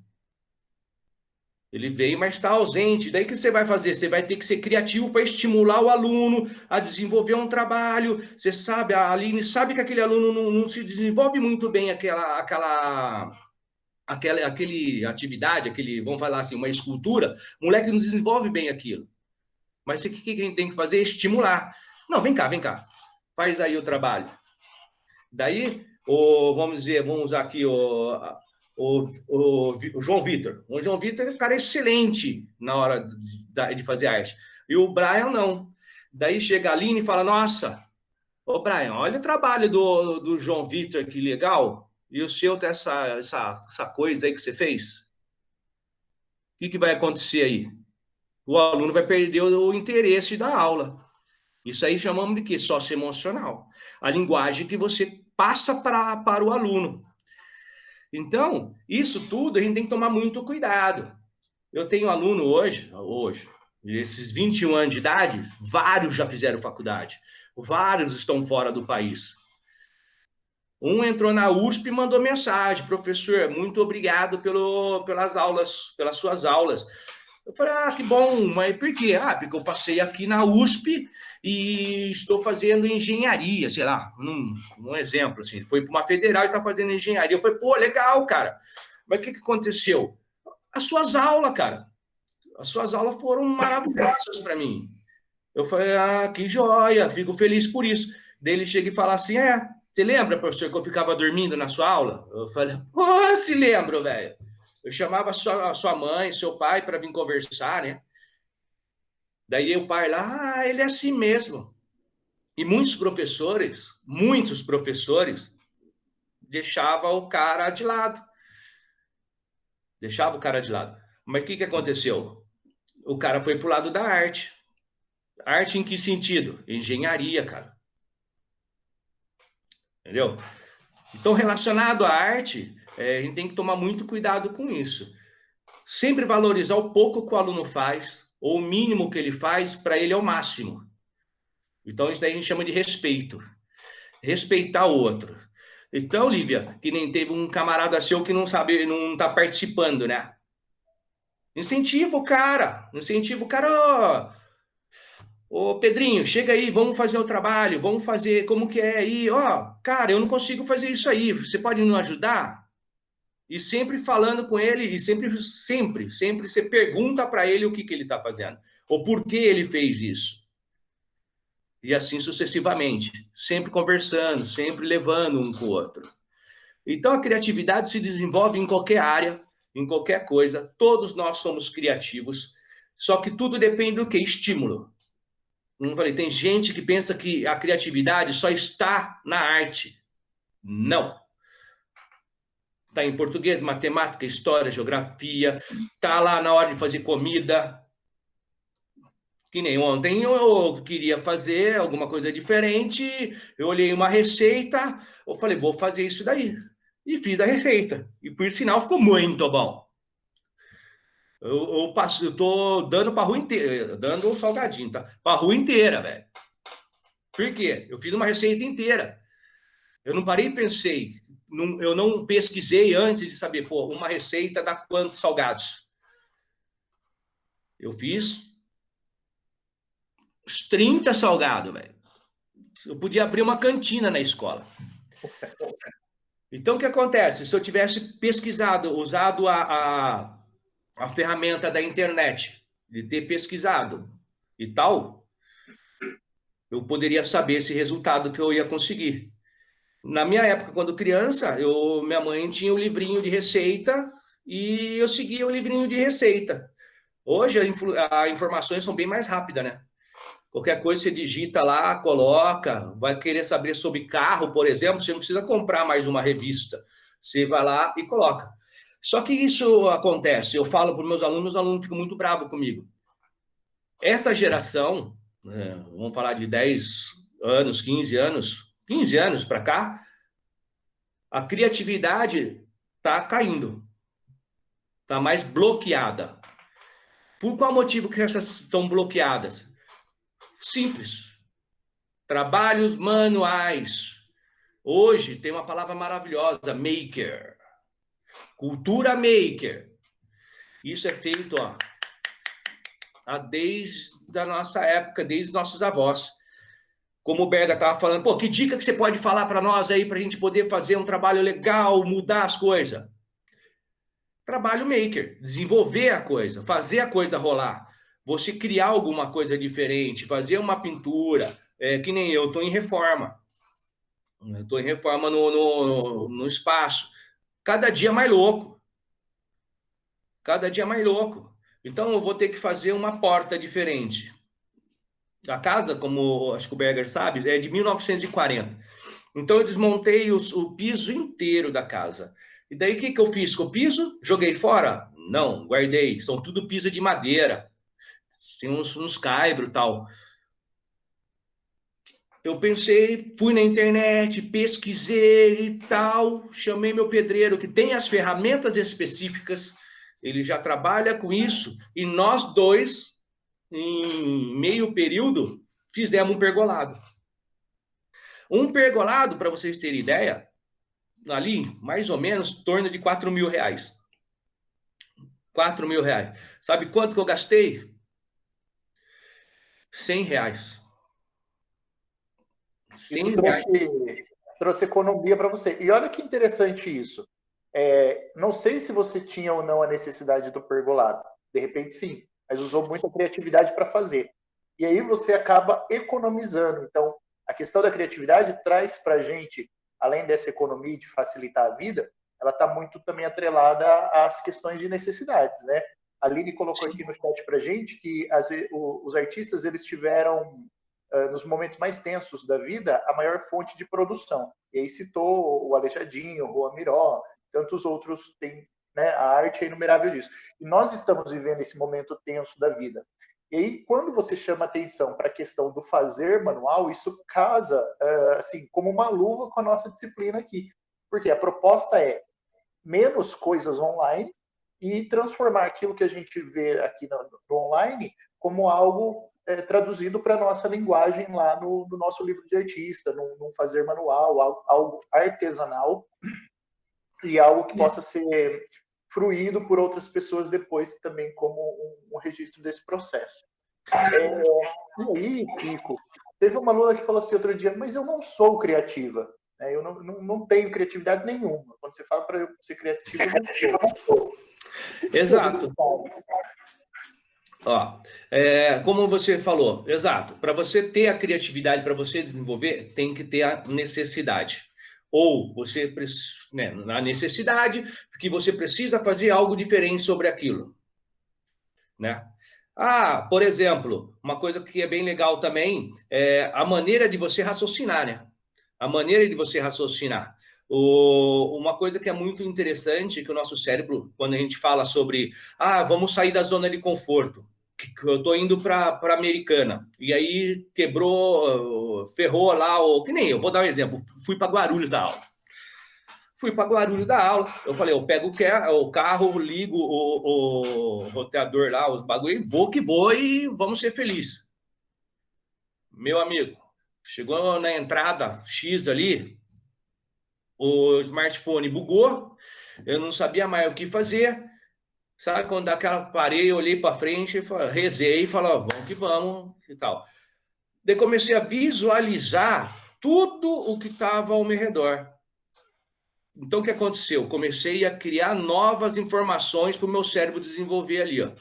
B: Ele veio, mas está ausente. Daí o que você vai fazer? Você vai ter que ser criativo para estimular o aluno a desenvolver um trabalho. Você sabe, a Aline sabe que aquele aluno não se desenvolve muito bem aquela atividade, vamos falar assim, uma escultura. O moleque não desenvolve bem aquilo. Mas o que a gente tem que fazer? Estimular. Não, vem cá. Faz aí o trabalho. Daí, vamos usar aqui o João Vitor. O João Vitor é um cara excelente na hora de fazer arte. E o Brian não. Daí chega a Aline e fala, nossa, ô Brian, olha o trabalho do João Vitor, que legal. e o seu tem essa coisa aí que você fez, o que vai acontecer aí? O aluno vai perder o interesse da aula. Isso aí chamamos de quê? Socioemocional. A linguagem que você passa para o aluno. Então, isso tudo a gente tem que tomar muito cuidado. Eu tenho aluno hoje, esses 21 anos de idade, vários já fizeram faculdade, vários estão fora do país. Um entrou na USP e mandou mensagem: professor, muito obrigado pelas aulas, pelas suas aulas. Eu falei: ah, que bom, mas por quê? Ah, porque eu passei aqui na USP e estou fazendo engenharia, sei lá, um exemplo, assim, foi para uma federal e está fazendo engenharia. Eu falei: pô, legal, cara, mas o que aconteceu? As suas aulas, cara, as suas aulas foram maravilhosas para mim. Eu falei: ah, que joia, fico feliz por isso. Daí ele chega e fala assim: você lembra, professor, que eu ficava dormindo na sua aula? Eu falei: pô, se lembro, velho. Eu chamava a sua mãe, seu pai para vir conversar, né? Daí o pai lá: ah, ele é assim mesmo. E muitos professores deixavam o cara de lado. Deixava o cara de lado. Mas o que aconteceu? O cara foi pro lado da arte. Arte em que sentido? Engenharia, cara. Entendeu? Então, relacionado à arte, a gente tem que tomar muito cuidado com isso. Sempre valorizar o pouco que o aluno faz, ou o mínimo que ele faz, para ele é o máximo. Então, isso daí a gente chama de respeito. Respeitar o outro. Então, Lívia, que nem teve um camarada seu que não sabe, não está participando, né? Incentiva o cara. Incentiva o cara. Ô, Pedrinho, chega aí, vamos fazer o trabalho, vamos fazer como que é aí. Ó, cara, eu não consigo fazer isso aí, você pode nos ajudar? E sempre falando com ele, e sempre você pergunta para ele o que ele está fazendo, ou por que ele fez isso. E assim sucessivamente, sempre conversando, sempre levando um com o outro. Então a criatividade se desenvolve em qualquer área, em qualquer coisa, todos nós somos criativos, só que tudo depende do que? Estímulo. Como falei, tem gente que pensa que a criatividade só está na arte. Não. Está em português, matemática, história, geografia, está lá na hora de fazer comida. Que nem ontem eu queria fazer alguma coisa diferente, eu olhei uma receita, eu falei: vou fazer isso daí. E fiz a receita. E por sinal ficou muito bom. Eu tô dando para a rua inteira, dando um salgadinho, tá? Para a rua inteira, velho. Por quê? Eu fiz uma receita inteira. Eu não parei e pensei, eu não pesquisei antes de saber, pô, uma receita dá quantos salgados? Eu fiz uns 30 salgados, velho. Eu podia abrir uma cantina na escola. Então, o que acontece? Se eu tivesse pesquisado, usado a ferramenta da internet, de ter pesquisado e tal, eu poderia saber esse resultado que eu ia conseguir. Na minha época, quando criança, minha mãe tinha o livrinho de receita e eu seguia o livrinho de receita. Hoje, as informações são bem mais rápidas, né? Qualquer coisa você digita lá, coloca, vai querer saber sobre carro, por exemplo, você não precisa comprar mais uma revista. Você vai lá e coloca. Só que isso acontece, eu falo para os meus alunos ficam muito bravos comigo. Essa geração, vamos falar de 10 anos, 15 anos para cá, a criatividade está caindo, está mais bloqueada. Por qual motivo que essas estão bloqueadas? Simples. Trabalhos manuais. Hoje tem uma palavra maravilhosa, maker. Cultura maker. Isso é feito, desde a nossa época, desde nossos avós. Como o Berga estava falando, pô, que dica que você pode falar para nós aí para a gente poder fazer um trabalho legal, mudar as coisas? Trabalho maker, desenvolver a coisa, fazer a coisa rolar. Você criar alguma coisa diferente, fazer uma pintura, que nem eu estou em reforma. Estou em reforma no espaço. Cada dia mais louco. Cada dia mais louco. Então eu vou ter que fazer uma porta diferente. A casa, como acho que o Berger sabe, é de 1940. Então eu desmontei o piso inteiro da casa. E daí o que eu fiz com o piso? Joguei fora? Não, guardei. São tudo piso de madeira. Tem uns caibros e tal. Eu pensei, fui na internet, pesquisei e tal, chamei meu pedreiro que tem as ferramentas específicas, ele já trabalha com isso, e nós dois, em meio período, fizemos um pergolado. Um pergolado, para vocês terem ideia, ali, mais ou menos, em torno de R$ 4.000. R$ 4.000. Sabe quanto que eu gastei? R$ 100.
A: Isso
B: R$ 100.
A: trouxe economia para você. E olha que interessante isso. Não sei se você tinha ou não a necessidade do pergolado. De repente, sim, mas usou muita criatividade para fazer. E aí você acaba economizando. Então, a questão da criatividade traz para a gente, além dessa economia de facilitar a vida, ela está muito também atrelada às questões de necessidades, né? A Aline colocou aqui no chat para a gente que os artistas eles tiveram nos momentos mais tensos da vida, a maior fonte de produção. E aí citou o Aleijadinho, o Juan Miró, tantos outros têm, né, a arte é inumerável disso. E nós estamos vivendo esse momento tenso da vida. E aí, quando você chama atenção para a questão do fazer manual, isso casa, assim, como uma luva com a nossa disciplina aqui. Porque a proposta é menos coisas online e transformar aquilo que a gente vê aqui no online como algo traduzido para a nossa linguagem lá no nosso livro de artista, num fazer manual, algo artesanal e algo que possa ser fruído por outras pessoas depois também como um registro desse processo. E aí, Kiko, teve uma aluna que falou assim outro dia, mas eu não sou criativa, né? Eu não tenho criatividade nenhuma. Quando você fala para eu ser criativo, eu não sou.
B: Exato. Ó, como você falou, exato. Para você ter a criatividade, para você desenvolver, tem que ter a necessidade. Ou você, né, na necessidade, porque você precisa fazer algo diferente sobre aquilo, né? Por exemplo, uma coisa que é bem legal também é a maneira de você raciocinar, né? A maneira de você raciocinar. Uma coisa que é muito interessante é que o nosso cérebro, quando a gente fala sobre vamos sair da zona de conforto, que eu estou indo para Americana, e aí quebrou, ferrou lá, que nem eu, vou dar um exemplo, fui para Guarulhos da aula. Eu falei, eu pego o carro, ligo o roteador lá, os bagulho, vou que vou e vamos ser felizes. Meu amigo, chegou na entrada X ali, o smartphone bugou, eu não sabia mais o que fazer. Sabe, quando daquela parei, olhei para frente, rezei e falei, vamos que vamos e tal. Daí comecei a visualizar tudo o que estava ao meu redor. Então, o que aconteceu? Comecei a criar novas informações para o meu cérebro desenvolver ali, ó.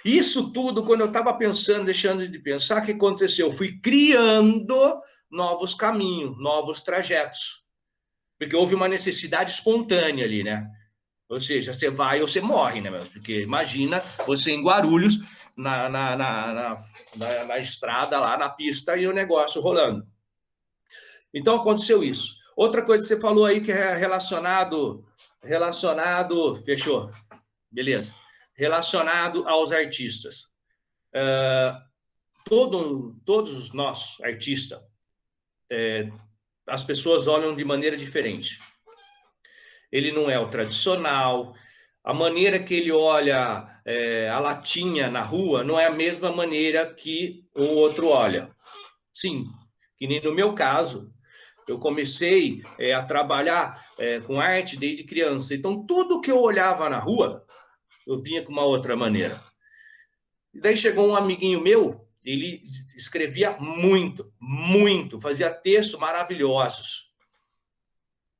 B: Isso tudo, quando eu estava pensando, deixando de pensar, o que aconteceu? Eu fui criando novos caminhos, novos trajetos. Porque houve uma necessidade espontânea ali, né? Ou seja, você vai ou você morre, né? Porque imagina você em Guarulhos, na estrada lá, na pista, e o negócio rolando. Então, aconteceu isso. Outra coisa que você falou aí que é relacionado, fechou, beleza. Relacionado aos artistas. Todos nós, artistas, as pessoas olham de maneira diferente. Ele não é o tradicional, a maneira que ele olha a latinha na rua não é a mesma maneira que o outro olha. Sim, que nem no meu caso, eu comecei a trabalhar com arte desde criança. Então, tudo que eu olhava na rua, eu vinha com uma outra maneira. E daí chegou um amiguinho meu, ele escrevia muito, muito, fazia textos maravilhosos.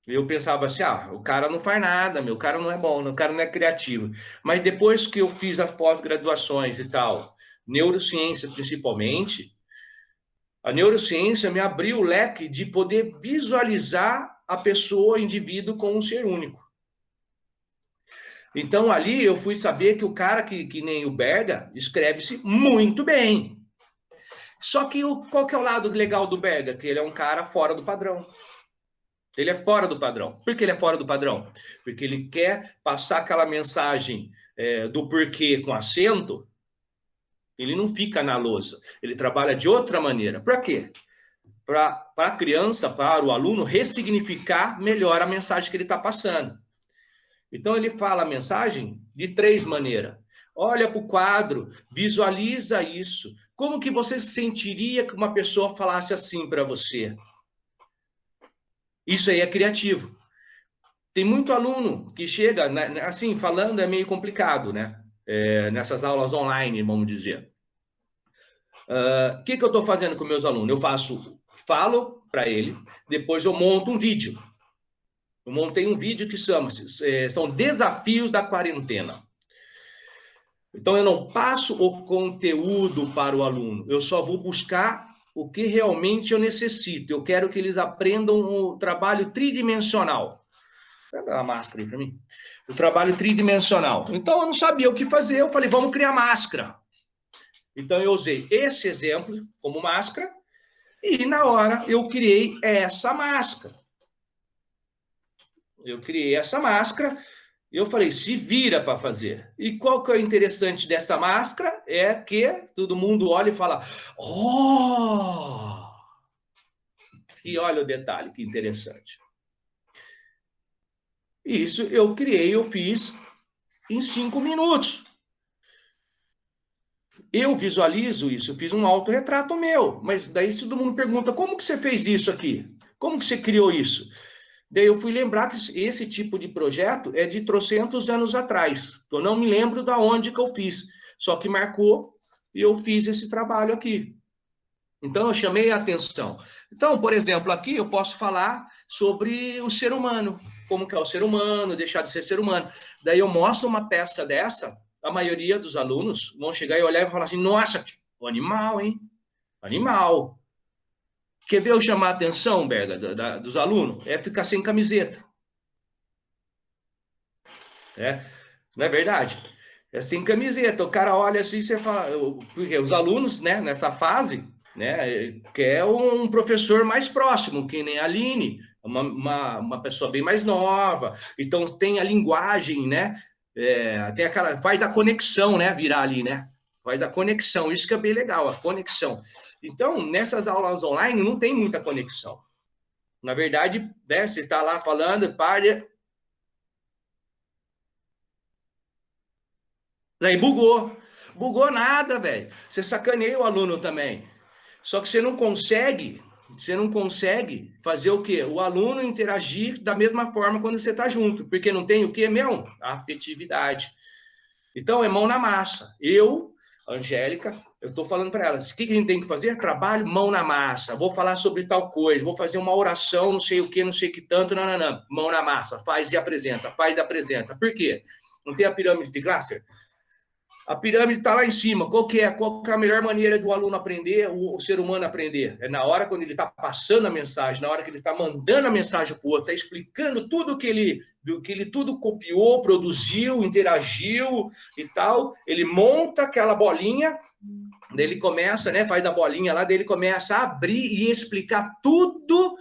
B: Eu pensava assim, o cara não faz nada, o cara não é bom, o cara não é criativo. Mas depois que eu fiz as pós-graduações e tal, neurociência principalmente, a neurociência me abriu o leque de poder visualizar a pessoa, o indivíduo, como um ser único. Então, ali eu fui saber que o cara que nem o Berga escreve-se muito bem. Só que qual que é o lado legal do Berga? Que ele é um cara fora do padrão. Ele é fora do padrão. Por que ele é fora do padrão? Porque ele quer passar aquela mensagem do porquê com acento, ele não fica na lousa. Ele trabalha de outra maneira. Para quê? Para a criança, para o aluno, ressignificar melhor a mensagem que ele está passando. Então, ele fala a mensagem de 3 maneiras. Olha para o quadro, visualiza isso. Como que você se sentiria que uma pessoa falasse assim para você? Isso aí é criativo. Tem muito aluno que chega, assim, falando é meio complicado, né? Nessas aulas online, vamos dizer. O que eu estou fazendo com meus alunos? Eu falo para ele, depois eu monto um vídeo. Eu montei um vídeo que são desafios da quarentena. Então, eu não passo o conteúdo para o aluno, eu só vou buscar o que realmente eu necessito. Eu quero que eles aprendam o trabalho tridimensional. Pega a máscara aí para mim. O trabalho tridimensional. Então, eu não sabia o que fazer, eu falei, vamos criar máscara. Então, eu usei esse exemplo como máscara e, na hora, eu criei essa máscara. Eu criei essa máscara e eu falei, se vira para fazer. E qual que é o interessante dessa máscara? É que todo mundo olha e fala, oh! E olha o detalhe, que interessante. Isso eu criei, eu fiz em 5 minutos. Eu visualizo isso, eu fiz um autorretrato meu, mas daí todo mundo pergunta, como que você fez isso aqui? Como que você criou isso? Daí eu fui lembrar que esse tipo de projeto é de trocentos anos atrás. Eu não me lembro de onde que eu fiz, só que marcou e eu fiz esse trabalho aqui. Então eu chamei a atenção. Então, por exemplo, aqui eu posso falar sobre o ser humano, como que é o ser humano, deixar de ser ser humano. Daí eu mostro uma peça dessa, a maioria dos alunos vão chegar e olhar e falar assim, nossa, o animal, hein? Animal. Quer ver eu chamar a atenção, Berga, dos alunos? É ficar sem camiseta. Não é verdade? É sem camiseta. O cara olha assim, você fala... Porque os alunos, né, nessa fase, né, quer um professor mais próximo, que nem a Aline, uma pessoa bem mais nova. Então, tem a linguagem, né? Tem aquela... Faz a conexão, né? Virar ali, né? Faz a conexão. Isso que é bem legal, a conexão. Então, nessas aulas online, não tem muita conexão. Na verdade, né, você está lá falando, para... Daí bugou. Bugou nada, velho. Você sacaneia o aluno também. Só que você não consegue fazer o quê? O aluno interagir da mesma forma quando você está junto. Porque não tem o quê mesmo? A afetividade. Então, é mão na massa. Angélica, eu estou falando para elas, o que a gente tem que fazer? Trabalho, mão na massa. Vou falar sobre tal coisa, vou fazer uma oração, não sei o que, não sei o que tanto, não. Mão na massa, faz e apresenta, faz e apresenta. Por quê? Não tem a pirâmide de Glasser? A pirâmide está lá em cima. Qual que é a melhor maneira do aluno aprender, o ser humano aprender? É na hora quando ele está passando a mensagem, na hora que ele está mandando a mensagem para o outro, está explicando tudo que ele tudo copiou, produziu, interagiu e tal. Ele monta aquela bolinha, daí ele começa, né? Faz a bolinha lá, daí ele começa a abrir e explicar tudo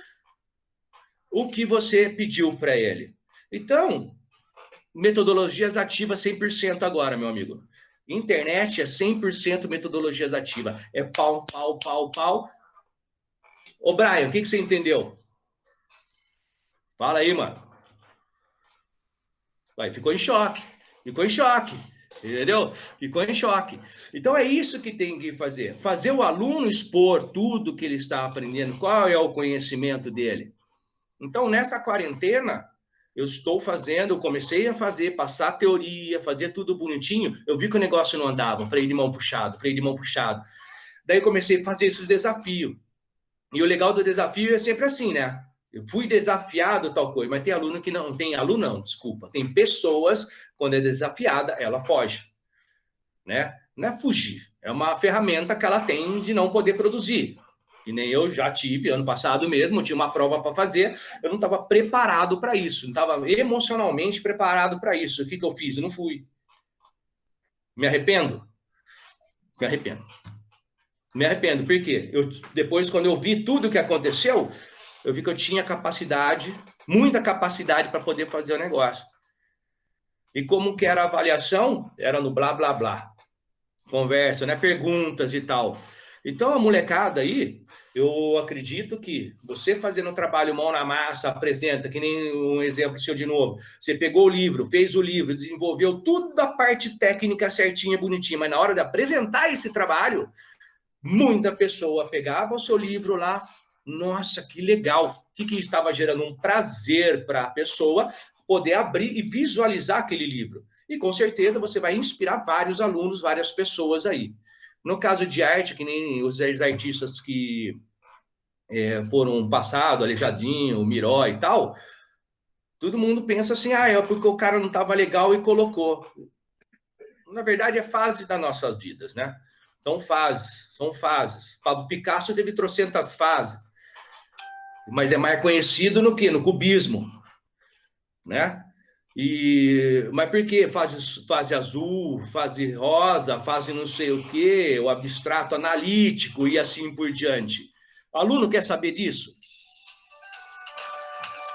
B: o que você pediu para ele. Então, metodologias ativas 100% agora, meu amigo. Internet é 100% metodologias ativas. É pau, pau, pau, pau. Ô, Brian, o que você entendeu? Fala aí, mano. Vai, ficou em choque. Ficou em choque. Entendeu? Ficou em choque. Então, é isso que tem que fazer. Fazer o aluno expor tudo que ele está aprendendo. Qual é o conhecimento dele? Então, nessa quarentena... eu comecei a fazer, passar teoria, fazer tudo bonitinho, eu vi que o negócio não andava, freio de mão puxado. Daí comecei a fazer esses desafios. E o legal do desafio é sempre assim, né? Eu fui desafiado tal coisa, mas tem aluno que não, tem aluno não, desculpa. Tem pessoas, quando é desafiada, ela foge, né? Não é fugir, é uma ferramenta que ela tem de não poder produzir. E nem eu já tive, ano passado mesmo, tinha uma prova para fazer, eu não estava preparado para isso, não estava emocionalmente preparado para isso. O que eu fiz? Eu não fui. Me arrependo? Me arrependo. Me arrependo, por quê? Depois, quando eu vi tudo o que aconteceu, eu vi que eu tinha capacidade, muita capacidade para poder fazer o negócio. E como que era a avaliação? Era no blá, blá, blá. Conversa, né? Perguntas e tal. Então, a molecada aí, eu acredito que você fazendo um trabalho mão na massa, apresenta, que nem um exemplo seu de novo, você pegou o livro, fez o livro, desenvolveu tudo a parte técnica certinha, bonitinha, mas na hora de apresentar esse trabalho, muita pessoa pegava o seu livro lá, nossa, que legal. O que estava gerando um prazer para a pessoa poder abrir e visualizar aquele livro. E com certeza você vai inspirar vários alunos, várias pessoas aí. No caso de arte, que nem os artistas que foram passado, Aleijadinho, Miró e tal, todo mundo pensa assim, é porque o cara não estava legal e colocou. Na verdade, é fase das nossas vidas, né? São fases. Pablo Picasso teve trocentas fases, mas é mais conhecido no quê? No cubismo, né? Mas por quê? Fase azul, fase rosa, fase não sei o quê, o abstrato analítico e assim por diante. O aluno quer saber disso?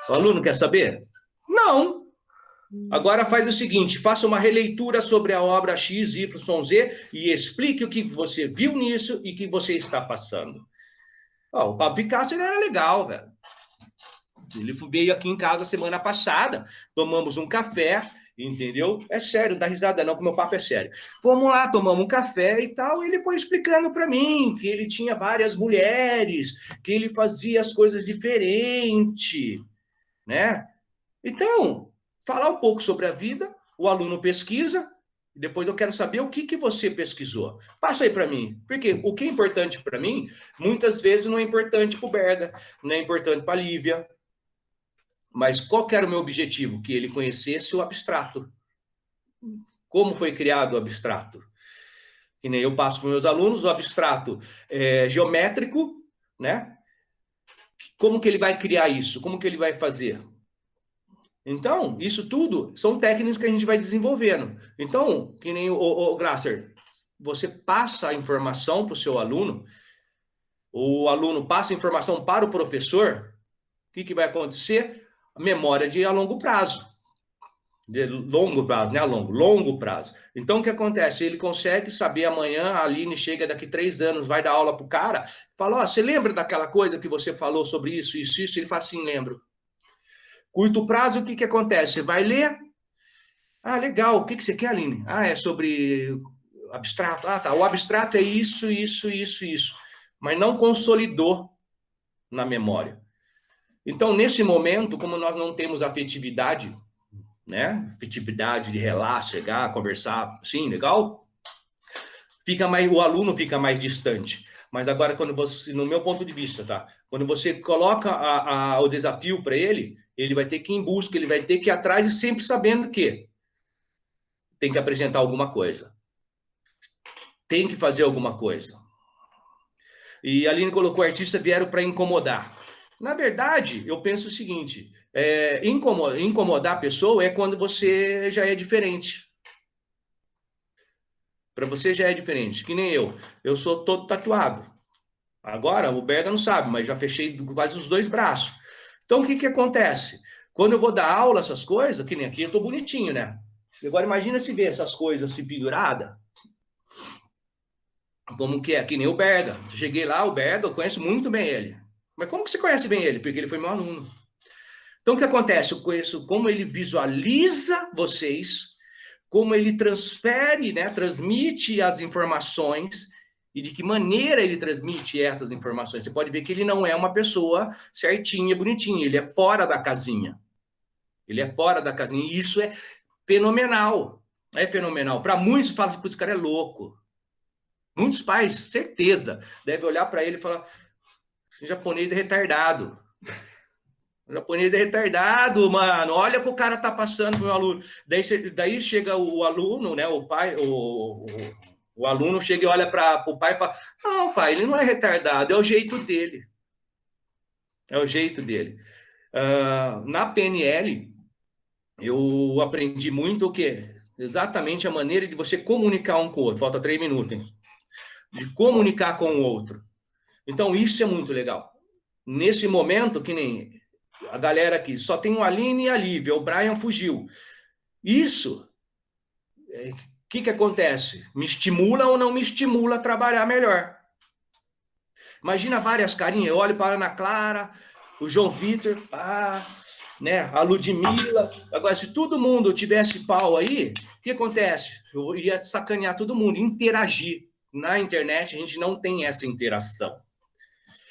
B: O aluno quer saber? Não. Agora faz o seguinte, faça uma releitura sobre a obra X, Y, Z e explique o que você viu nisso e que você está passando. O Pablo Picasso ele era legal, velho. Ele veio aqui em casa semana passada, tomamos um café, entendeu? É sério, dá risada não, que meu papo é sério. Fomos lá, tomamos um café e tal, e ele foi explicando para mim que ele tinha várias mulheres, que ele fazia as coisas diferente, né? Então, falar um pouco sobre a vida, o aluno pesquisa, e depois eu quero saber o que você pesquisou. Passa aí para mim, porque o que é importante para mim, muitas vezes não é importante para o Berga, não é importante para a Lívia, mas qual que era o meu objetivo? Que ele conhecesse o abstrato. Como foi criado o abstrato? Que nem eu passo para meus alunos, o abstrato geométrico, né? Como que ele vai criar isso? Como que ele vai fazer? Então, isso tudo são técnicas que a gente vai desenvolvendo. Então, que nem o Grasser, você passa a informação para o seu aluno, o aluno passa a informação para o professor, o que vai acontecer? Memória a longo prazo. De longo prazo, né? Longo prazo. Então, o que acontece? Ele consegue saber amanhã, a Aline chega daqui 3 anos, vai dar aula para o cara, fala, você lembra daquela coisa que você falou sobre isso, isso, isso? Ele fala assim, lembro. Curto prazo, o que acontece? Você vai ler, legal, o que você quer, Aline? É sobre abstrato. Tá, o abstrato é isso, isso, isso, isso. Mas não consolidou na memória. Então, nesse momento, como nós não temos afetividade, né? Afetividade de relar, chegar, conversar, sim, legal? O aluno fica mais distante. Mas agora, quando você, no meu ponto de vista, tá? Quando você coloca o desafio para ele, ele vai ter que ir em busca, ele vai ter que ir atrás e sempre sabendo que tem que apresentar alguma coisa. Tem que fazer alguma coisa. E a Aline colocou, artistas vieram para incomodar. Na verdade, eu penso o seguinte, incomodar a pessoa é quando você já é diferente. Para você já é diferente, que nem eu. Eu sou todo tatuado. Agora, o Berga não sabe, mas já fechei quase os 2 braços. Então, o que acontece? Quando eu vou dar aula, essas coisas, que nem aqui, eu tô bonitinho, né? Agora, imagina se ver essas coisas assim penduradas. Como que é? Que nem o Berga. Eu cheguei lá, o Berga, eu conheço muito bem ele. Mas como que você conhece bem ele? Porque ele foi meu aluno. Então, o que acontece? Eu conheço como ele visualiza vocês, como ele transfere, né, transmite as informações e de que maneira ele transmite essas informações. Você pode ver que ele não é uma pessoa certinha, bonitinha, ele é fora da casinha. Ele é fora da casinha e isso é fenomenal. É fenomenal. Para muitos, falam assim, esse cara é louco. Muitos pais, certeza, devem olhar para ele e falar, esse japonês é retardado. O japonês é retardado, mano. Olha o que o cara tá passando pro meu aluno. Daí chega o aluno, né? O pai, o aluno chega e olha para o pai e fala: não, pai, ele não é retardado, é o jeito dele. É o jeito dele. Na PNL, eu aprendi muito o quê? Exatamente a maneira de você comunicar um com o outro. Falta 3 minutos, hein? De comunicar com o outro. Então, isso é muito legal. nesse momento, que nem a galera aqui, só tem o Aline e a Lívia, o Brian fugiu. Isso, o que acontece? Me estimula ou não me estimula a trabalhar melhor? Imagina várias carinhas, eu olho para a Ana Clara, o João Vitor, né, a Ludmilla. Agora, se todo mundo tivesse pau aí, o que acontece? Eu ia sacanear todo mundo, interagir. Na internet, a gente não tem essa interação.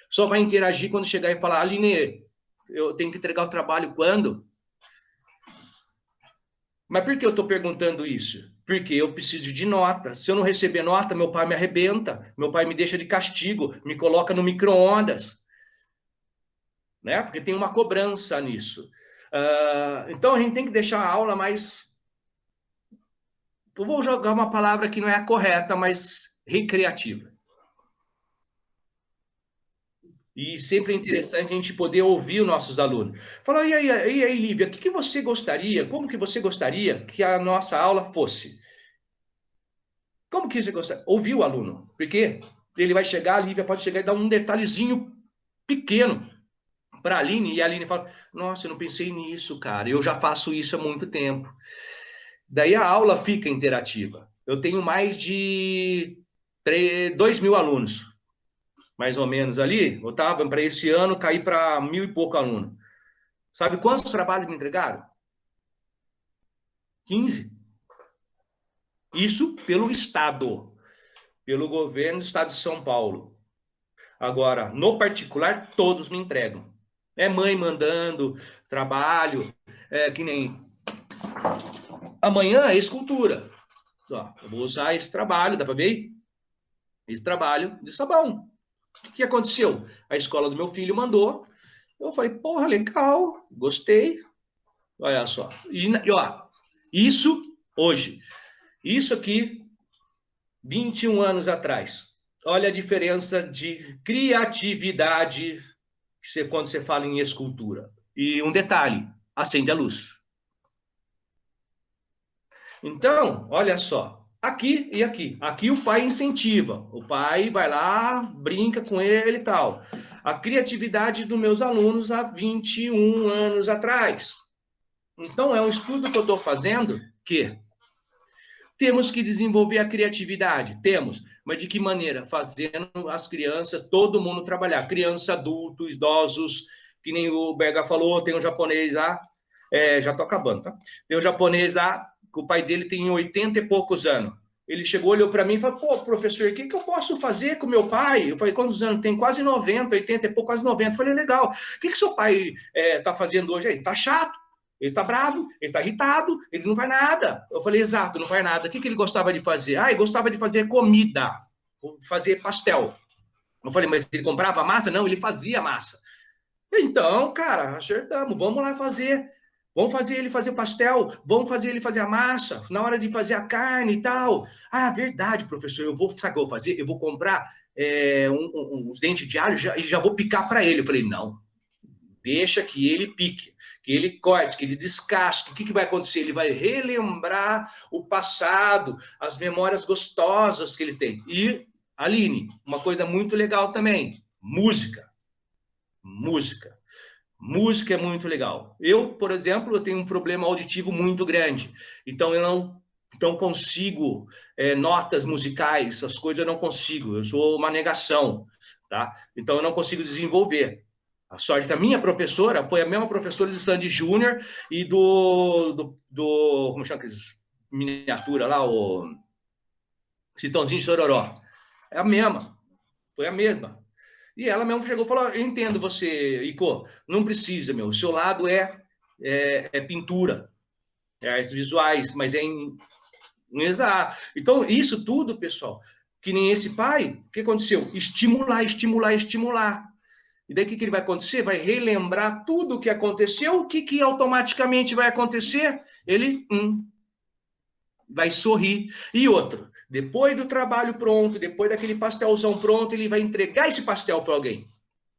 B: Só vai interagir quando chegar e falar, Aline, eu tenho que entregar o trabalho quando? Mas por que eu estou perguntando isso? Porque eu preciso de nota. Se eu não receber nota, meu pai me arrebenta, meu pai me deixa de castigo, me coloca no micro-ondas. Né? Porque tem uma cobrança nisso. Então a gente tem que deixar a aula mais... Eu vou jogar uma palavra que não é a correta, mas recreativa. E sempre é interessante a gente poder ouvir os nossos alunos. Falar, e aí, Lívia, o que você gostaria, como que você gostaria que a nossa aula fosse? Como que você gostaria? Ouvir o aluno, porque ele vai chegar, a Lívia pode chegar e dar um detalhezinho pequeno para a Aline, e a Aline fala, nossa, eu não pensei nisso, cara, eu já faço isso há muito tempo. Daí a aula fica interativa. Eu tenho mais de 2.000 alunos, mais ou menos ali. Eu estava para esse ano, caí para 1.000 e pouco alunos. Sabe quantos trabalhos me entregaram? 15. Isso pelo Estado, pelo governo do Estado de São Paulo. Agora, no particular, todos me entregam. É mãe mandando trabalho, que nem... Amanhã é escultura. Ó, eu vou usar esse trabalho, dá para ver? Esse trabalho de sabão. O que aconteceu? A escola do meu filho mandou. Eu falei, porra, legal, gostei. Olha só. E ó, isso hoje. Isso aqui, 21 anos atrás. Olha a diferença de criatividade quando você fala em escultura. E um detalhe, acende a luz. Então, olha só, aqui e aqui. Aqui o pai incentiva, o pai vai lá, brinca com ele e tal. A criatividade dos meus alunos há 21 anos atrás. Então, é um estudo que eu estou fazendo que temos que desenvolver a criatividade, temos, mas de que maneira? Fazendo as crianças, todo mundo trabalhar, criança, adultos, idosos, que nem o Berga falou, tem um japonês lá, já estou acabando, tá? Tem um japonês lá, que o pai dele tem 80 e poucos anos. Ele chegou, olhou para mim e falou, pô, professor, o que eu posso fazer com meu pai? Eu falei, quantos anos? Tem quase 90, 80 e pouco, quase 90. Eu falei, legal, o que seu pai está fazendo hoje aí? Tá chato? Ele tá bravo, ele tá irritado, ele não faz nada. Eu falei, exato, não faz nada. O que ele gostava de fazer? Ele gostava de fazer comida, fazer pastel. Eu falei, mas ele comprava massa? Não, ele fazia massa. Então, cara, acertamos, vamos lá fazer. Vamos fazer ele fazer pastel, vamos fazer ele fazer a massa, na hora de fazer a carne e tal. Verdade, professor, sabe o que eu vou fazer? Eu vou comprar uns dentes de alho e já vou picar para ele. Eu falei, não, deixa que ele pique, que ele corte, que ele descasque. O que vai acontecer? Ele vai relembrar o passado, as memórias gostosas que ele tem. E, Aline, uma coisa muito legal também, música. Música é muito legal. Eu, por exemplo, eu tenho um problema auditivo muito grande, então eu não consigo notas musicais, essas coisas eu não consigo, eu sou uma negação, tá? Então eu não consigo desenvolver. A sorte da minha professora foi a mesma professora de Sandy Júnior e do como chama aqueles miniatura lá, o Chitãozinho Chororó. É a mesma, foi a mesma. E ela mesmo chegou e falou, eu entendo você, Ico, não precisa, meu, o seu lado é pintura, é artes visuais, mas exato. Então, isso tudo, pessoal, que nem esse pai, o que aconteceu? Estimular. E daí o que ele vai acontecer? Vai relembrar tudo o que aconteceu. O que automaticamente vai acontecer? Ele vai sorrir. E outro, depois do trabalho pronto, depois daquele pastelzão pronto, ele vai entregar esse pastel para alguém.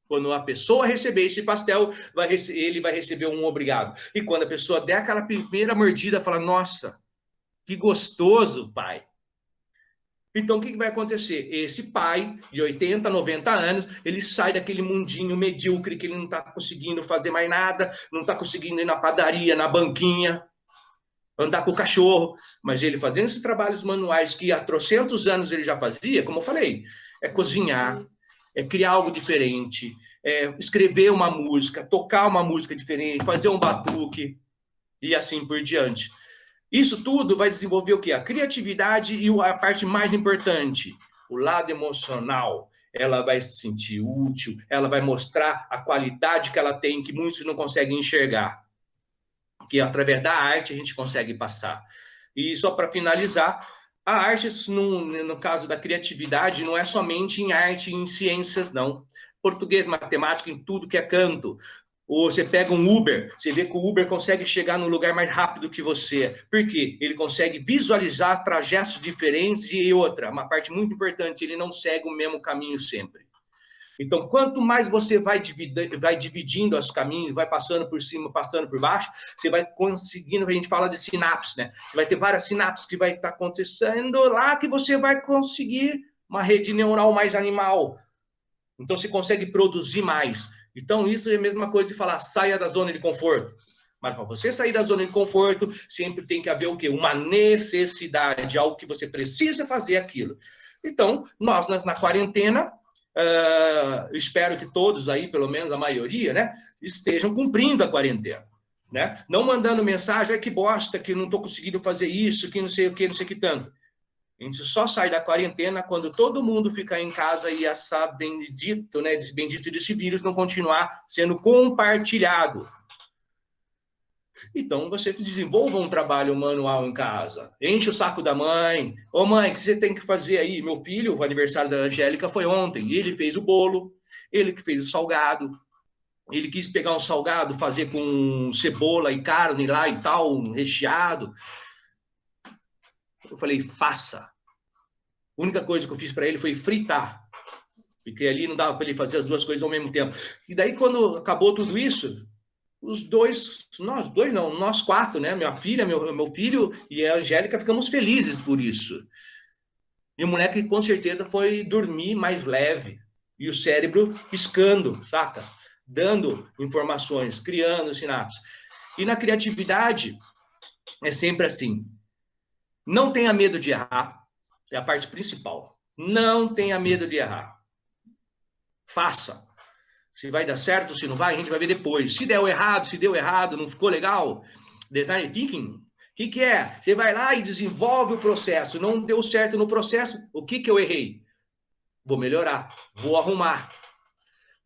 B: Quando a pessoa receber esse pastel, ele vai receber um obrigado. E quando a pessoa der aquela primeira mordida, fala, nossa, que gostoso, pai. Então, o que vai acontecer? Esse pai de 80, 90 anos, ele sai daquele mundinho medíocre que ele não está conseguindo fazer mais nada, não está conseguindo ir na padaria, na banquinha, andar com o cachorro, mas ele fazendo esses trabalhos manuais que há trocentos anos ele já fazia, como eu falei, é cozinhar, é criar algo diferente, é escrever uma música, tocar uma música diferente, fazer um batuque e assim por diante. Isso tudo vai desenvolver o quê? A criatividade e a parte mais importante, o lado emocional. Ela vai se sentir útil, ela vai mostrar a qualidade que ela tem, que muitos não conseguem enxergar. Que através da arte a gente consegue passar. E só para finalizar, a arte, no caso da criatividade, não é somente em arte e em ciências, não. Português, matemática, em tudo que é canto. Ou você pega um Uber, você vê que o Uber consegue chegar num lugar mais rápido que você. Por quê? Ele consegue visualizar trajetos diferentes e outra, uma parte muito importante, ele não segue o mesmo caminho sempre. Então, quanto mais você vai dividindo os caminhos, vai passando por cima, passando por baixo, você vai conseguindo, a gente fala de sinapses, né? Você vai ter várias sinapses que vai estar acontecendo lá que você vai conseguir uma rede neural mais animal. Então, você consegue produzir mais. Então, isso é a mesma coisa de falar, saia da zona de conforto. Mas para você sair da zona de conforto, sempre tem que haver o quê? Uma necessidade, algo que você precisa fazer aquilo. Então, nós na quarentena, espero que todos aí, pelo menos a maioria, né, estejam cumprindo a quarentena. Né? Não mandando mensagem, que bosta, que não estou conseguindo fazer isso, que não sei o que, não sei o que tanto. A gente só sai da quarentena quando todo mundo ficar em casa e essa bendito, né, bendito desse vírus não continuar sendo compartilhado. Então, você desenvolva um trabalho manual em casa. Enche o saco da mãe. Ô, mãe, o que você tem que fazer aí? Meu filho, o aniversário da Angélica foi ontem. Ele fez o bolo, ele que fez o salgado. Ele quis pegar um salgado, fazer com cebola e carne lá e tal, um recheado. Eu falei, faça. A única coisa que eu fiz para ele foi fritar. Porque ali não dava para ele fazer as duas coisas ao mesmo tempo. E daí, quando acabou tudo isso, nós quatro, né? Minha filha, meu filho e a Angélica ficamos felizes por isso. E o moleque com certeza foi dormir mais leve. E o cérebro piscando, saca? Dando informações, criando sinapses. E na criatividade é sempre assim. Não tenha medo de errar. É a parte principal. Não tenha medo de errar. Faça. Se vai dar certo, se não vai, a gente vai ver depois. Se deu errado, não ficou legal, design thinking, o que é? Você vai lá e desenvolve o processo. Não deu certo no processo, o que eu errei? Vou melhorar, vou arrumar.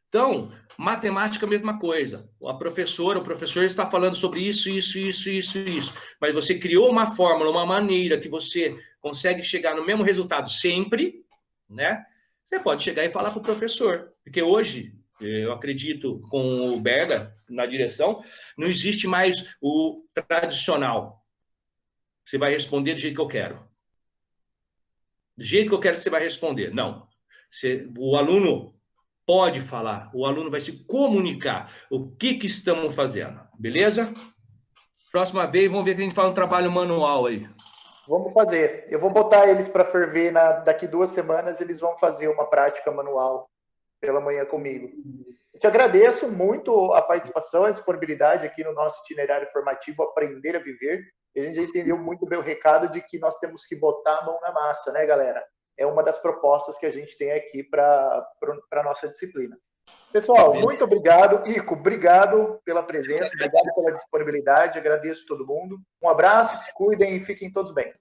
B: Então, matemática, mesma coisa. A professora, o professor está falando sobre isso. Mas você criou uma fórmula, uma maneira que você consegue chegar no mesmo resultado sempre, né? Você pode chegar e falar para o professor. Porque hoje, eu acredito, com o Berga na direção, não existe mais o tradicional. Você vai responder do jeito que eu quero. Do jeito que eu quero, você vai responder. Não. O aluno pode falar, o aluno vai se comunicar. O que estamos fazendo, beleza? Próxima vez, vamos ver se a gente faz um trabalho manual aí.
A: Vamos fazer. Eu vou botar eles para ferver daqui 2 semanas, eles vão fazer uma prática manual pela manhã comigo. Eu te agradeço muito a participação, a disponibilidade aqui no nosso itinerário formativo Aprender a Viver. E a gente já entendeu muito bem o recado de que nós temos que botar a mão na massa, né, galera? É uma das propostas que a gente tem aqui para a nossa disciplina. Pessoal, muito obrigado. Ico, obrigado pela presença, obrigado pela disponibilidade, agradeço todo mundo. Um abraço, se cuidem e fiquem todos bem.